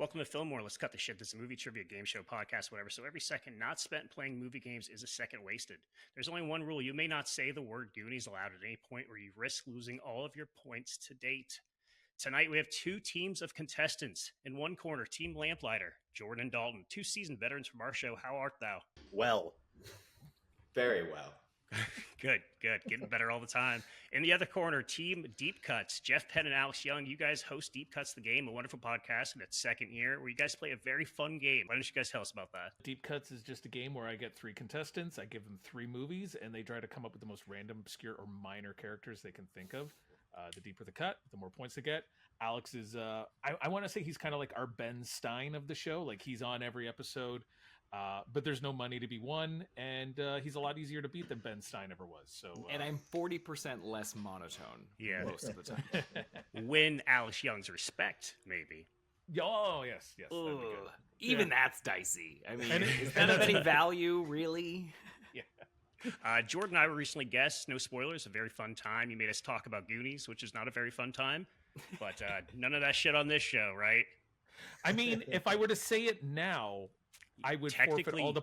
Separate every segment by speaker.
Speaker 1: welcome to Filmwar. Let's cut the shit. This is a movie trivia game show, podcast, whatever. So every second not spent playing movie games is a second wasted. There's only one rule. You may not say the word Goonies aloud at any point, or you risk losing all of your points to date. Tonight, we have two teams of contestants. In one corner, Team Lamplighter, Jordan Dalton, two seasoned veterans from our show. How art thou?
Speaker 2: Well. Very well.
Speaker 1: Good. Getting better all the time. In the other corner, Team Deep Cuts, Jeff, Penn, and Alex Young. You guys host Deep Cuts the Game, a wonderful podcast in its second year, where you guys play a very fun game. Why don't you guys tell us about that?
Speaker 3: Deep Cuts is just a game where I get three contestants, I give them three movies, and they try to come up with the most random, obscure, or minor characters they can think of. The deeper the cut, the more points they get. Alex is, I want to say he's kind of like our Ben Stein of the show. Like, he's on every episode. But there's no money to be won, and he's a lot easier to beat than Ben Stein ever was. So,
Speaker 4: and I'm 40% less monotone most of the time.
Speaker 1: Win Alex Young's respect, maybe.
Speaker 3: Oh, yes.
Speaker 4: Ooh, even that's dicey. I mean, is that of any value, really?
Speaker 3: Yeah.
Speaker 1: Jordan and I were recently guests. No spoilers. A very fun time. You made us talk about Goonies, which is not a very fun time. But none of that shit on this show, right?
Speaker 3: I mean, if I were to say it now, I would forfeit all the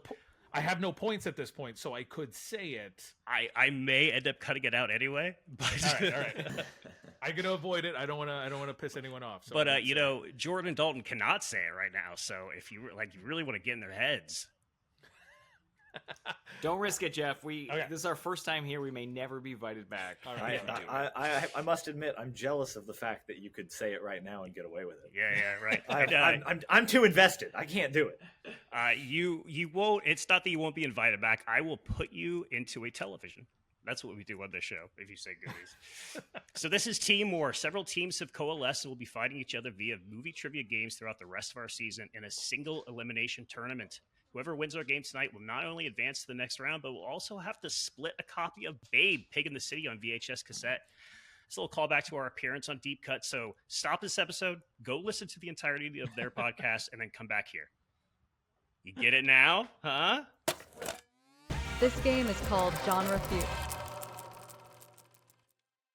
Speaker 3: I have no points at this point, so I could say it.
Speaker 1: I may end up cutting it out anyway. But
Speaker 3: all right. I'm gonna avoid it. I don't want to piss anyone off. So
Speaker 1: but Jordan Dalton cannot say it right now. So if you really want to get in their heads,
Speaker 4: don't risk it, Jeff. This is our first time here. We may never be invited back.
Speaker 2: All right. I must admit, I'm jealous of the fact that you could say it right now and get away with it.
Speaker 1: Yeah, right.
Speaker 2: I'm too invested. I can't do it.
Speaker 1: You won't. It's not that you won't be invited back. I will put you into a television. That's what we do on this show, if you say Goonies. So this is Teamwar. Several teams have coalesced and will be fighting each other via movie trivia games throughout the rest of our season in a single elimination tournament. Whoever wins our game tonight will not only advance to the next round, but will also have to split a copy of Babe, Pig in the City on VHS cassette. It's a little callback to our appearance on Deep Cut. So stop this episode, go listen to the entirety of their podcast, and then come back here. You get it now? Huh?
Speaker 5: This game is called Genre Feud.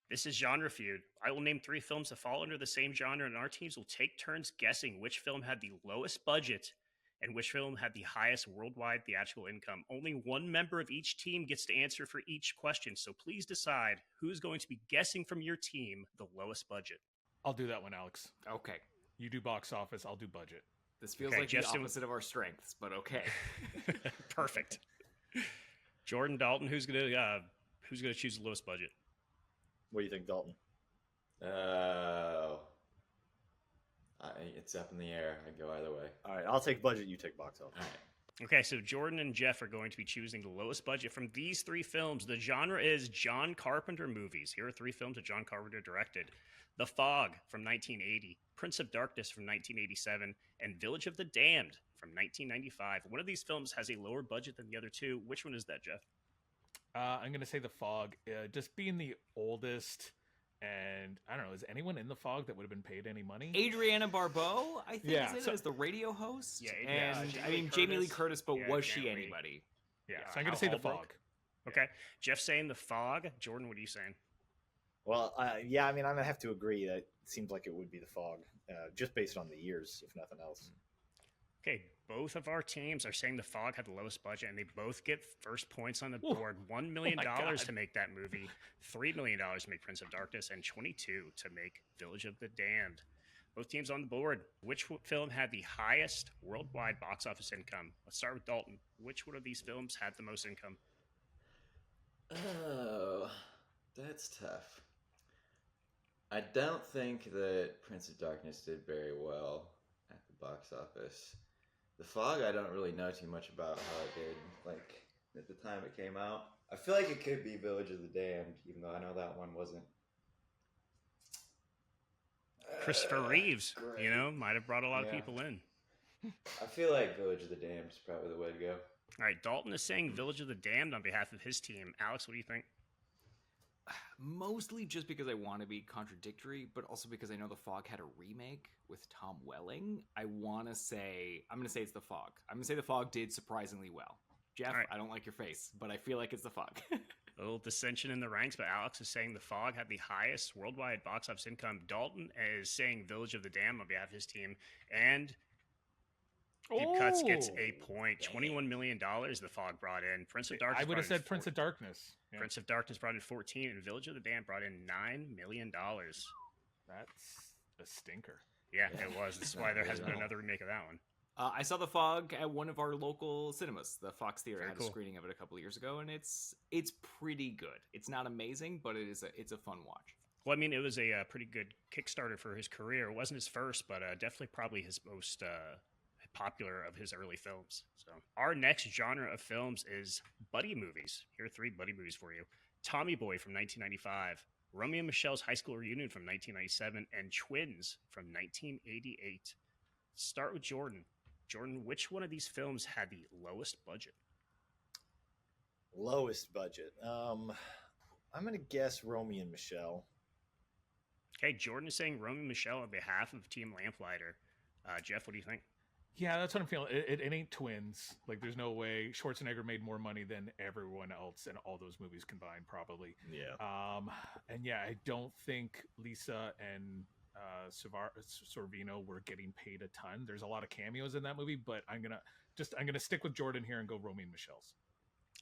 Speaker 1: This is Genre Feud. I will name three films that fall under the same genre, and our teams will take turns guessing which film had the lowest budget and which film had the highest worldwide theatrical income. Only one member of each team gets to answer for each question, so please decide who's going to be guessing from your team the lowest budget.
Speaker 3: I'll do that one, Alex.
Speaker 4: Okay.
Speaker 3: You do box office, I'll do budget.
Speaker 4: This feels like the opposite of our strengths, but okay.
Speaker 1: Perfect. Jordan Dalton, who's gonna choose the lowest budget?
Speaker 2: What do you think, Dalton?
Speaker 6: It's up in the air. I go either way.
Speaker 2: All right, I'll take budget. You take box office.
Speaker 6: All right.
Speaker 1: Okay, so Jordan and Jeff are going to be choosing the lowest budget from these three films. The genre is John Carpenter movies. Here are three films that John Carpenter directed: The Fog from 1980, Prince of Darkness from 1987, and Village of the Damned from 1995. One of these films has a lower budget than the other two. Which one is that, Jeff?
Speaker 3: I'm going to say The Fog. Just being the oldest, and I don't know, is anyone in The Fog that would have been paid any money?
Speaker 4: Adriana Barbeau, I think,
Speaker 3: Yeah.
Speaker 4: is the radio host.
Speaker 1: Yeah,
Speaker 4: and Jamie Lee Curtis, but was she
Speaker 1: Jamie Lee.
Speaker 4: anybody?
Speaker 3: Yeah, so I'm going to say The
Speaker 1: Holbrook.
Speaker 3: Fog.
Speaker 1: Okay, Jeff saying The Fog. Jordan, what are you saying?
Speaker 2: Well, yeah, I mean, I'm going to have to agree that it seems like it would be The Fog, just based on the years, if nothing else.
Speaker 1: Okay, both of our teams are saying The Fog had the lowest budget, and they both get first points on the board. $1 million to make that movie, $3 million to make Prince of Darkness, and $22 million to make Village of the Damned. Both teams on the board. Which film had the highest worldwide box office income? Let's start with Dalton. Which one of these films had the most income?
Speaker 6: Oh, that's tough. I don't think that Prince of Darkness did very well at the box office. The Fog, I don't really know too much about how it did, like, at the time it came out. I feel like it could be Village of the Damned, even though I know that one wasn't.
Speaker 1: Christopher Reeves,
Speaker 6: great.
Speaker 1: might have brought a lot of people in.
Speaker 6: I feel like Village of the Damned is probably the way to go.
Speaker 1: All right, Dalton is saying Village of the Damned on behalf of his team. Alex, what do you think?
Speaker 4: Mostly just because I want to be contradictory, but also because I know The Fog had a remake with Tom Welling. I'm going to say it's The Fog. I'm going to say The Fog did surprisingly well. Jeff, right. I don't like your face, but I feel like it's The Fog.
Speaker 1: A little dissension in the ranks, but Alex is saying The Fog had the highest worldwide box office income. Dalton is saying Village of the Damned on behalf of his team. And Deep Cuts gets
Speaker 3: Oh,
Speaker 1: a point. $21 million the Fog brought in. Prince of Darkness.
Speaker 3: I would have
Speaker 1: brought in
Speaker 3: said Prince of Darkness. Yeah,
Speaker 1: Prince of Darkness brought in 14, and Village of the Damned brought in $9 million.
Speaker 3: that's a stinker.
Speaker 1: Yeah, it was. This is why there hasn't been
Speaker 6: Wow.
Speaker 1: another remake of that one.
Speaker 4: I saw The Fog at one of our local cinemas. The Fox Theater
Speaker 1: Very
Speaker 4: had
Speaker 1: cool.
Speaker 4: a screening of it a couple of years ago, and it's pretty good. It's not amazing, but it's a fun watch.
Speaker 1: Well, I mean, it was a pretty good Kickstarter for his career. It wasn't his first, but definitely probably his most popular of his early films. So, our next genre of films is buddy movies. Here are 3 buddy movies for you: Tommy Boy from 1995, Romeo and Michelle's High School Reunion from 1997, and Twins from 1988. Start with Jordan. Jordan, which one of these films had the lowest budget?
Speaker 2: Lowest budget. I'm gonna guess Romeo and Michelle.
Speaker 1: Okay, Jordan is saying Romeo and Michelle on behalf of Team Lamplighter. Jeff, what do you think?
Speaker 3: Yeah, that's what I'm feeling. It ain't Twins. Like, there's no way Schwarzenegger made more money than everyone else in all those movies combined, probably.
Speaker 2: Yeah.
Speaker 3: And yeah, I don't think Lisa and Sorvino were getting paid a ton. There's a lot of cameos in that movie, but I'm gonna stick with Jordan here and go Romeo and Michelle's.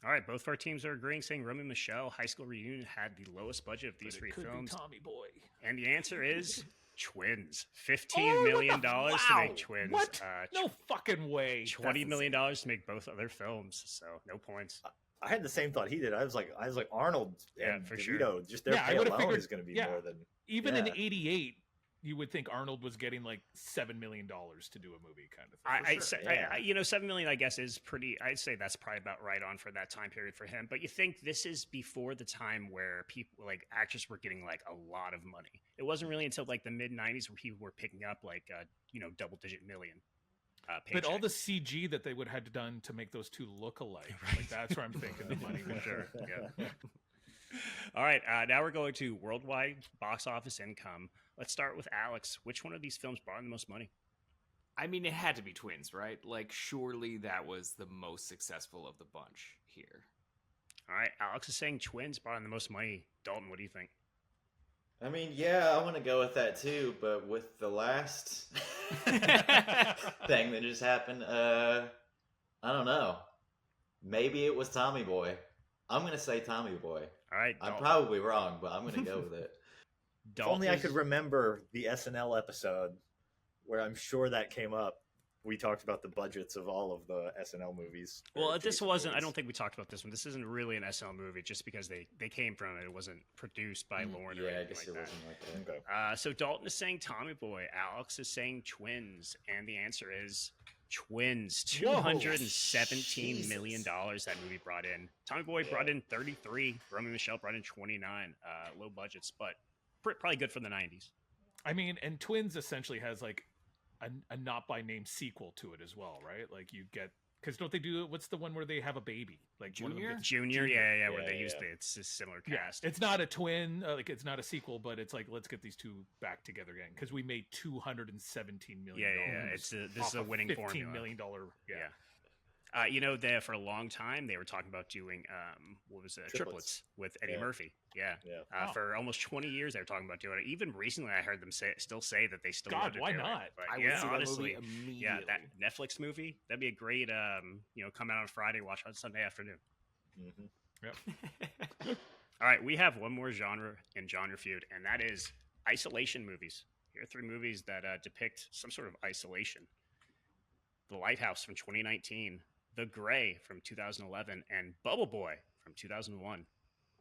Speaker 1: All right, both of our teams are agreeing, saying Romeo and Michelle High School Reunion had the lowest budget of these
Speaker 3: But
Speaker 1: 3
Speaker 3: it could
Speaker 1: films.
Speaker 3: be Tommy Boy.
Speaker 1: And the answer is Twins. $15 million to make Twins.
Speaker 3: What? No fucking way.
Speaker 1: $20 million to make both other films. So no points.
Speaker 2: I had the same thought he did. I was like Arnold
Speaker 1: Yeah,
Speaker 2: and
Speaker 1: for
Speaker 2: DeVito.
Speaker 1: sure.
Speaker 2: Just their
Speaker 3: Yeah, I
Speaker 2: pay
Speaker 3: would've
Speaker 2: alone
Speaker 3: figured-
Speaker 2: is going to be
Speaker 3: yeah.
Speaker 2: more than.
Speaker 3: Even in
Speaker 2: Yeah.
Speaker 3: '88, you would think Arnold was getting like $7 million to do a movie, kind of thing.
Speaker 1: I'd say,
Speaker 2: yeah.
Speaker 1: 7 million, I guess, is pretty. I'd say that's probably about right on for that time period for him. But you think this is before the time where people, like actors, were getting like a lot of money. It wasn't really until like the mid '90s where people were picking up like double-digit million.
Speaker 3: But all
Speaker 1: paychecks.
Speaker 3: the CG that they would have done to make those 2 look alike, like that's where I'm thinking the money
Speaker 1: For
Speaker 3: was.
Speaker 1: sure. Yeah. All right. Now we're going to worldwide box office income. Let's start with Alex. Which one of these films brought in the most money?
Speaker 4: I mean, it had to be Twins, right? Like, surely that was the most successful of the bunch here.
Speaker 1: All right. Alex is saying Twins brought in the most money. Dalton, what do you think?
Speaker 6: I mean, yeah, I want to go with that too, but with the last thing that just happened, I don't know. Maybe it was Tommy Boy. I'm going to say Tommy Boy.
Speaker 1: All right.
Speaker 6: I'm
Speaker 1: Dalton.
Speaker 6: probably wrong, but I'm going to go with it.
Speaker 2: If only I could remember the SNL episode where I'm sure that came up. We talked about the budgets of all of the SNL movies.
Speaker 1: Well,
Speaker 2: or
Speaker 1: this
Speaker 2: Jason
Speaker 1: wasn't. I
Speaker 2: movies.
Speaker 1: don't think we talked about this one. This isn't really an SNL movie, just because they came from it. It wasn't produced by Lauren or
Speaker 6: Yeah, I
Speaker 1: anything
Speaker 6: guess
Speaker 1: like
Speaker 6: it
Speaker 1: that.
Speaker 6: wasn't like that.
Speaker 2: Okay.
Speaker 1: So Dalton is saying Tommy Boy. Alex is saying Twins, and the answer is Twins. $217 million that movie brought in. Tommy Boy brought in 33. Romeo and Michelle brought in 29. Low budgets, but probably good for the 90s.
Speaker 3: I mean, and Twins essentially has like a not by name sequel to it as well, right? Like you get, because don't they do, what's the one where they have a baby? Like one of them
Speaker 4: Junior?
Speaker 3: gets-
Speaker 1: Junior, yeah, where
Speaker 2: Yeah,
Speaker 1: they used
Speaker 2: yeah.
Speaker 1: it's a similar
Speaker 3: Yeah,
Speaker 1: cast.
Speaker 3: it's not a twin, like it's not a sequel, but it's like let's get these 2 back together again because we made $217 million.
Speaker 1: Yeah. This is a winning
Speaker 3: $15
Speaker 1: formula.
Speaker 3: million. Yeah.
Speaker 1: For a long time they were talking about doing what was it, triplets with Eddie
Speaker 2: Yeah.
Speaker 1: Murphy. Yeah.
Speaker 2: Yeah.
Speaker 1: For almost 20 years they were talking about doing it. Even recently I heard them still say that they still
Speaker 3: God,
Speaker 1: wanted to
Speaker 3: why
Speaker 1: do it.
Speaker 3: not?
Speaker 1: But
Speaker 4: I would
Speaker 1: yeah,
Speaker 4: see
Speaker 1: honestly,
Speaker 4: that movie immediately.
Speaker 1: yeah, that Netflix movie, that'd be a great come out on Friday, watch on Sunday afternoon.
Speaker 2: Mhm.
Speaker 1: All right, we have one more genre in Genre Feud, and that is isolation movies. Here are 3 movies that depict some sort of isolation. The Lighthouse from 2019, The Gray from 2011, and Bubble Boy from 2001.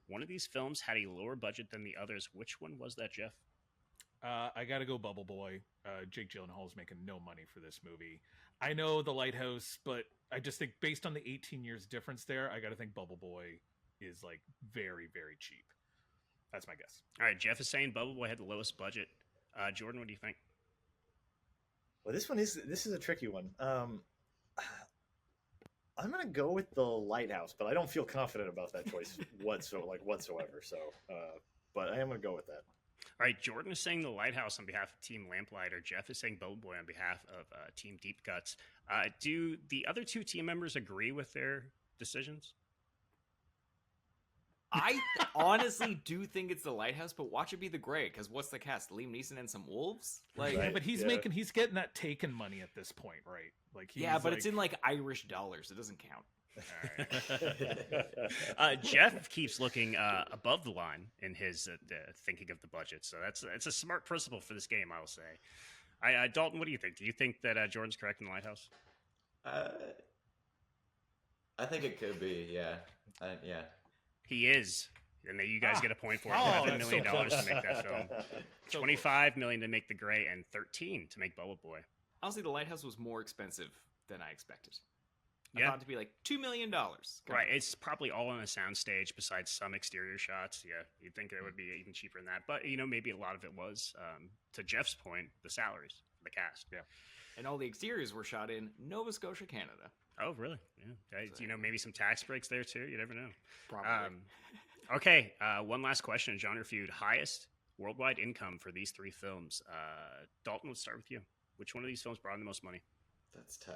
Speaker 1: One of these films had a lower budget than the others. Which one was that, Jeff?
Speaker 3: I gotta go Bubble Boy. Jake Gyllenhaal's making no money for this movie. I know The Lighthouse, but I just think based on the 18 years difference there, I gotta think Bubble Boy is like very, very cheap. That's my guess.
Speaker 1: All right, Jeff is saying Bubble Boy had the lowest budget. Jordan, what do you think?
Speaker 2: Well, this is a tricky one. I'm gonna go with The Lighthouse, but I don't feel confident about that choice whatsoever. So, but I am gonna go with that.
Speaker 1: All right, Jordan is saying The Lighthouse on behalf of Team Lamplighter. Jeff is saying Bubble Boy on behalf of Team Deep Cuts. Do the other 2 team members agree with their decisions?
Speaker 4: I honestly do think it's the Lighthouse, but watch it be the Gray, because what's the cast? Liam Neeson and some wolves? Like,
Speaker 3: Yeah,
Speaker 2: Right,
Speaker 3: but he's getting that Taken money at this point, right? Like,
Speaker 4: yeah, but it's in like Irish dollars. It doesn't count.
Speaker 1: Jeff keeps looking above the line in his thinking of the budget, so it's a smart principle for this game, I will say. Dalton, what do you think? Do you think that Jordan's correct in the Lighthouse?
Speaker 6: I think it could be, yeah. Yeah.
Speaker 1: He is, and then you guys get a point for it.
Speaker 3: Oh,
Speaker 1: $11
Speaker 3: that's
Speaker 1: million
Speaker 3: so close.
Speaker 1: to make that film,
Speaker 3: So
Speaker 1: $25 million to make The Gray, and $13 to make Bubble Boy.
Speaker 4: Honestly, the Lighthouse was more expensive than I expected. I
Speaker 1: Yeah.
Speaker 4: thought it to be like $2 million.
Speaker 1: Right, it's probably all on a soundstage besides some exterior shots. Yeah, you'd think it would be even cheaper than that, but maybe a lot of it was, to Jeff's point, the salaries, the cast. Yeah.
Speaker 4: And all the exteriors were shot in Nova Scotia, Canada.
Speaker 1: Oh, really? Yeah. Maybe some tax breaks there too. You never know.
Speaker 4: Probably.
Speaker 1: Okay, one last question. Genre feud: highest worldwide income for these three films. Dalton, let's start with you. Which one of these films brought in the most money?
Speaker 6: That's tough.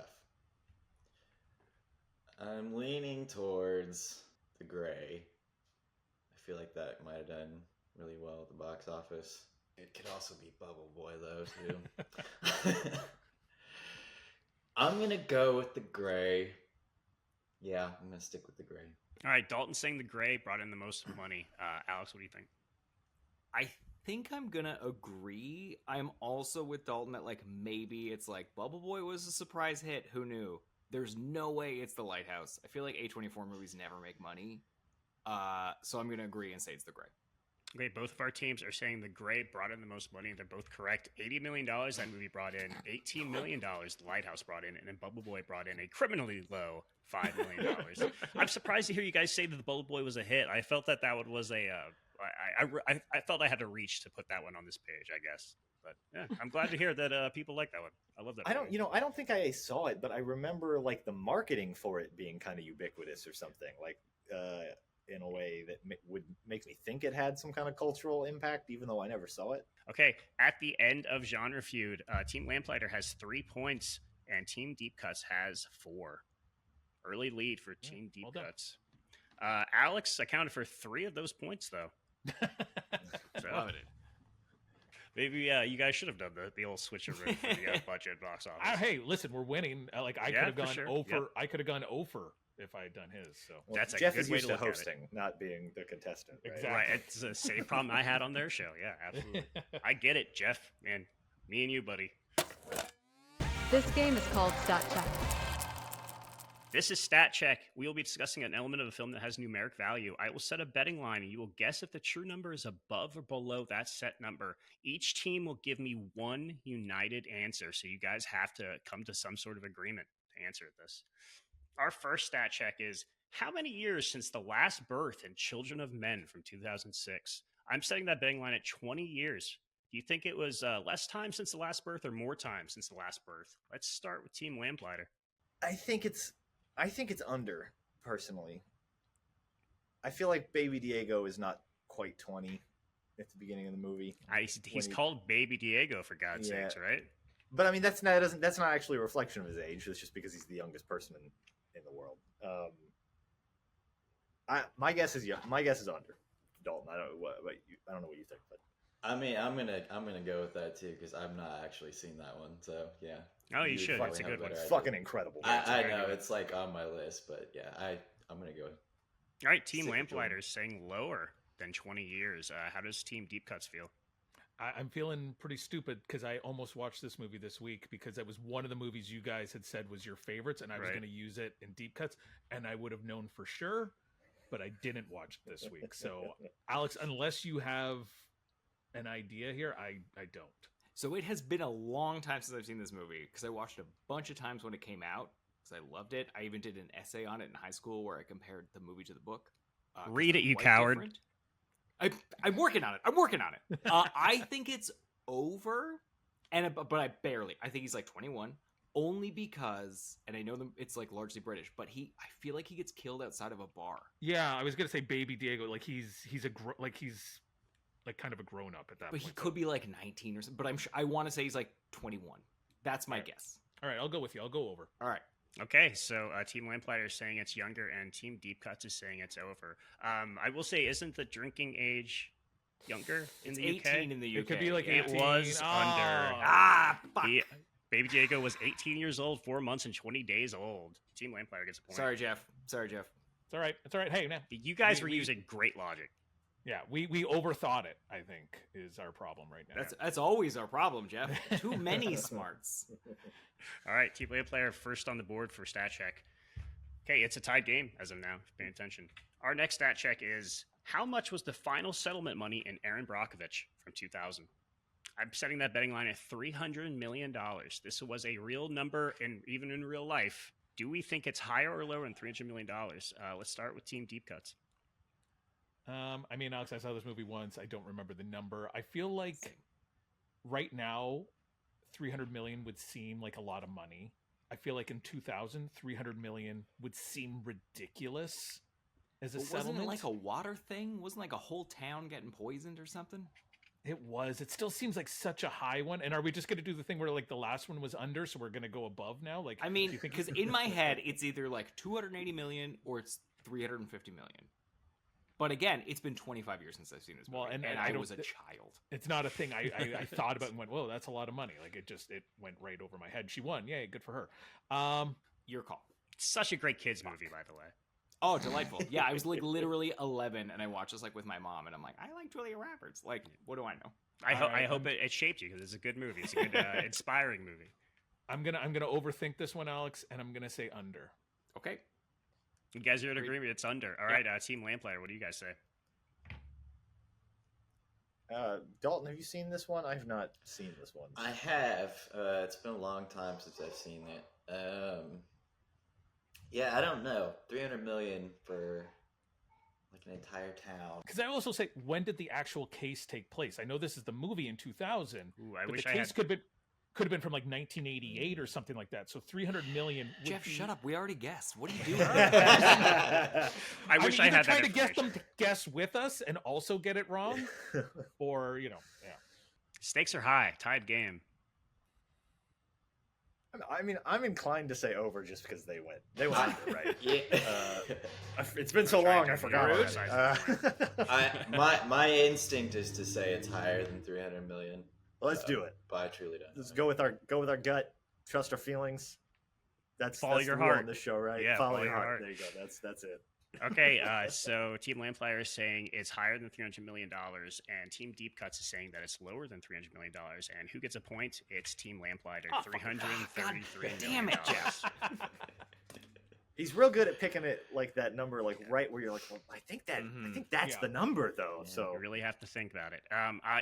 Speaker 6: I'm leaning towards The Gray. I feel like that might have done really well at the box office. It could also be Bubble Boy, though, too. I'm going to go with The Gray. Yeah, I'm going to stick with The Gray.
Speaker 1: All right, Dalton saying The Gray brought in the most money. Alex, what do you think?
Speaker 4: I think I'm gonna agree. I'm also with Dalton that like maybe it's like Bubble Boy was a surprise hit. Who knew? There's no way it's the Lighthouse. I feel like A24 movies never make money. So I'm gonna agree and say it's The Gray.
Speaker 1: Okay, both of our teams are saying The Gray brought in the most money. They're both correct. $80 million that movie brought in. $18 million The Lighthouse brought in. And then Bubble Boy brought in a criminally low $5 million. I'm surprised to hear you guys say that the Bubble Boy was a hit. I felt that was a... I felt I had to reach to put that one on this page, I guess. But yeah, I'm glad to hear that people like that one. I love that.
Speaker 2: I don't think I saw it, but I remember like the marketing for it being kind of ubiquitous or something, like in a way that would make me think it had some kind of cultural impact, even though I never saw it.
Speaker 1: Okay, at the end of Genre Feud, Team Lamplighter has 3 points and Team Deep Cuts has 4. Early lead for Team Deep Cuts. Alex accounted for 3 of those points, though. So,
Speaker 4: Loving it.
Speaker 1: maybe you guys should have done the old switcheroo for the budget box office.
Speaker 3: Hey, listen, we're winning. I could have gone over. I could have gone over if I had done his. So
Speaker 2: Well,
Speaker 1: That's a
Speaker 2: Jeff
Speaker 1: good
Speaker 2: is
Speaker 1: way
Speaker 2: used
Speaker 1: to
Speaker 2: to
Speaker 1: look at it.
Speaker 2: hosting, not being the contestant. Right?
Speaker 3: Exactly.
Speaker 1: Right, it's the same problem I had on their show. Yeah, absolutely. I get it, Jeff. Man, me and you, buddy.
Speaker 5: This game is called Stat Check.
Speaker 1: This is Stat Check. We will be discussing an element of the film that has numeric value. I will set a betting line, and you will guess if the true number is above or below that set number. Each team will give me one united answer, so you guys have to come to some sort of agreement to answer this. Our first Stat Check is, how many years since the last birth in Children of Men from 2006? I'm setting that betting line at 20 years. Do you think it was less time since the last birth or more time since the last birth? Let's start with Team Lamplighter.
Speaker 2: I think it's under, personally. I feel like Baby Diego is not quite 20 at the beginning of the movie.
Speaker 1: He's called Baby Diego, for God's sakes, right?
Speaker 2: But I mean, that's not actually a reflection of his age. It's just because he's the youngest person in the world. My guess is under. Dalton, I don't know what you think, but
Speaker 6: I mean, I'm gonna go with that too because I've not actually seen that one. So yeah.
Speaker 1: Oh, you
Speaker 6: would
Speaker 1: should.
Speaker 6: probably
Speaker 1: It's a
Speaker 6: have
Speaker 1: good one.
Speaker 6: better
Speaker 2: it's
Speaker 6: idea.
Speaker 2: fucking incredible.
Speaker 6: I know it's like on my list, but yeah, I'm gonna go.
Speaker 1: All right, Team
Speaker 6: Stick with
Speaker 1: Lamplighter is saying lower than 20 years. How does Team Deep Cuts feel?
Speaker 3: I'm feeling pretty stupid because I almost watched this movie this week because that was one of the movies you guys had said was your favorites, and I was
Speaker 1: Right.
Speaker 3: going to use it in Deep Cuts, and I would have known for sure, but I didn't watch it this week. So, Alex, unless you have an idea here, I don't.
Speaker 4: So it has been a long time since I've seen this movie because I watched it a bunch of times when it came out because I loved it. I even did an essay on it in high school where I compared the movie to the book. 'Cause
Speaker 1: Read
Speaker 4: they're
Speaker 1: it, you
Speaker 4: quite
Speaker 1: coward.
Speaker 4: different. I'm working on it. I think it's over, but I barely. I think he's like 21, only because, and I know it's like largely British, but I feel like he gets killed outside of a bar.
Speaker 3: Yeah, I was going to say Baby Diego, like he's kind of a grown up at that
Speaker 4: But
Speaker 3: point.
Speaker 4: he could be like 19 or something. But I want to say he's like 21. That's my guess.
Speaker 3: All right, I'll go with you. I'll go over.
Speaker 4: All right.
Speaker 1: Okay, so Team Lamplighter is saying it's younger, and Team Deep Cuts is saying it's over. I will say, isn't the drinking age younger in
Speaker 4: It's
Speaker 1: the
Speaker 4: 18
Speaker 1: UK?
Speaker 4: in the UK.
Speaker 3: It could be like
Speaker 1: It
Speaker 3: 18.
Speaker 1: was under.
Speaker 4: Fuck.
Speaker 1: Baby Diego was 18 years old, 4 months, and 20 days old. Team Lamplighter gets a point.
Speaker 4: Sorry, Jeff.
Speaker 3: It's all right. It's all right. Hey, now
Speaker 1: You guys were
Speaker 3: we-
Speaker 1: using great logic.
Speaker 3: yeah, we overthought it. I think is our problem right now.
Speaker 4: That's always our problem, Jeff. Too many smarts.
Speaker 1: All right, Team Lamplighter first on the board for stat check. Okay, it's a tied game as of now. Pay attention. Our next stat check is how much was the final settlement money in Aaron Brockovich from 2000? I'm setting that betting line at $300 million. This was a real number, and even in real life, do we think it's higher or lower than $300 million? Let's start with Team Deep Cuts.
Speaker 3: I mean, Alex, I saw this movie once. I don't remember the number. I feel like right now, 300 million would seem like a lot of money. I feel like in 2000, 300 million would seem ridiculous as a
Speaker 4: But
Speaker 3: settlement.
Speaker 4: wasn't it like a water thing? Wasn't like a whole town getting poisoned or something?
Speaker 3: It was. It still seems like such a high one. And are we just going to do the thing where like the last one was under, so we're going to go above now? Like,
Speaker 4: I
Speaker 3: do
Speaker 4: mean,
Speaker 3: you think
Speaker 4: because in my head, it's either like 280 million or it's 350 million. But again, it's been 25 years since I've seen this movie,
Speaker 3: Well, and
Speaker 4: I
Speaker 3: I
Speaker 4: was a child.
Speaker 3: it's not a thing I thought about and went, whoa, that's a lot of money. Like it went right over my head. She won. Yay, good for her.
Speaker 4: Your call.
Speaker 1: Such a great kids movie, by the way.
Speaker 4: Oh, delightful. Yeah, I was like literally 11 and I watched this like with my mom and I'm like, I like Julia Roberts. Like, what do I know?
Speaker 1: I hope it shaped you because it's a good movie. It's a good, inspiring movie.
Speaker 3: I'm gonna overthink this one, Alex, and I'm gonna say under.
Speaker 4: Okay.
Speaker 1: You guys are in
Speaker 4: Agreed.
Speaker 1: agreement. It's under. All right, Team Lamplighter, what do you guys say?
Speaker 2: Dalton, have you seen this one? I've not seen this one.
Speaker 6: I have. It's been a long time since I've seen it. Yeah, I don't know. 300 million for like an entire town.
Speaker 3: Because I also say, when did the actual case take place? I know this is the movie in 2000.
Speaker 1: Ooh, I
Speaker 3: but
Speaker 1: wish
Speaker 3: the
Speaker 1: I
Speaker 3: case
Speaker 1: had.
Speaker 3: could have been from like 1988 or something like that. So 300 million. would
Speaker 4: Jeff,
Speaker 3: be-
Speaker 4: shut up. We already guessed. What are you doing?
Speaker 1: I wish
Speaker 3: mean,
Speaker 1: I
Speaker 3: either
Speaker 1: had
Speaker 3: try
Speaker 1: that
Speaker 3: to get
Speaker 1: information.
Speaker 3: them to guess with us and also get it wrong, or yeah.
Speaker 1: Stakes are high. Tied game.
Speaker 2: I mean, I'm inclined to say over just because they went. They went under, right?
Speaker 6: Yeah.
Speaker 2: It's been so long, I forgot.
Speaker 1: Rude.
Speaker 2: already.
Speaker 6: My instinct is to say it's higher than 300 million.
Speaker 2: Let's do it.
Speaker 6: But I truly don't.
Speaker 2: Let's
Speaker 6: know.
Speaker 2: go with our gut. Trust our feelings. That's
Speaker 1: Follow
Speaker 2: that's
Speaker 1: your
Speaker 2: the rule
Speaker 1: heart.
Speaker 2: on this show, right?
Speaker 1: Yeah,
Speaker 2: follow your heart. There you go. That's it.
Speaker 1: Okay, so Team Lamplighter is saying it's higher than $300 million, and Team Deep Cuts is saying that it's lower than $300 million. And who gets a point? It's Team Lamplighter,
Speaker 4: Oh, fuck.
Speaker 1: $333 million.
Speaker 4: Damn it, Jeff.
Speaker 2: He's real good at picking it like that number, like right where you're like, well, I think that's
Speaker 3: Yeah.
Speaker 2: the number though.
Speaker 1: Yeah,
Speaker 2: So
Speaker 1: you really have to think about it.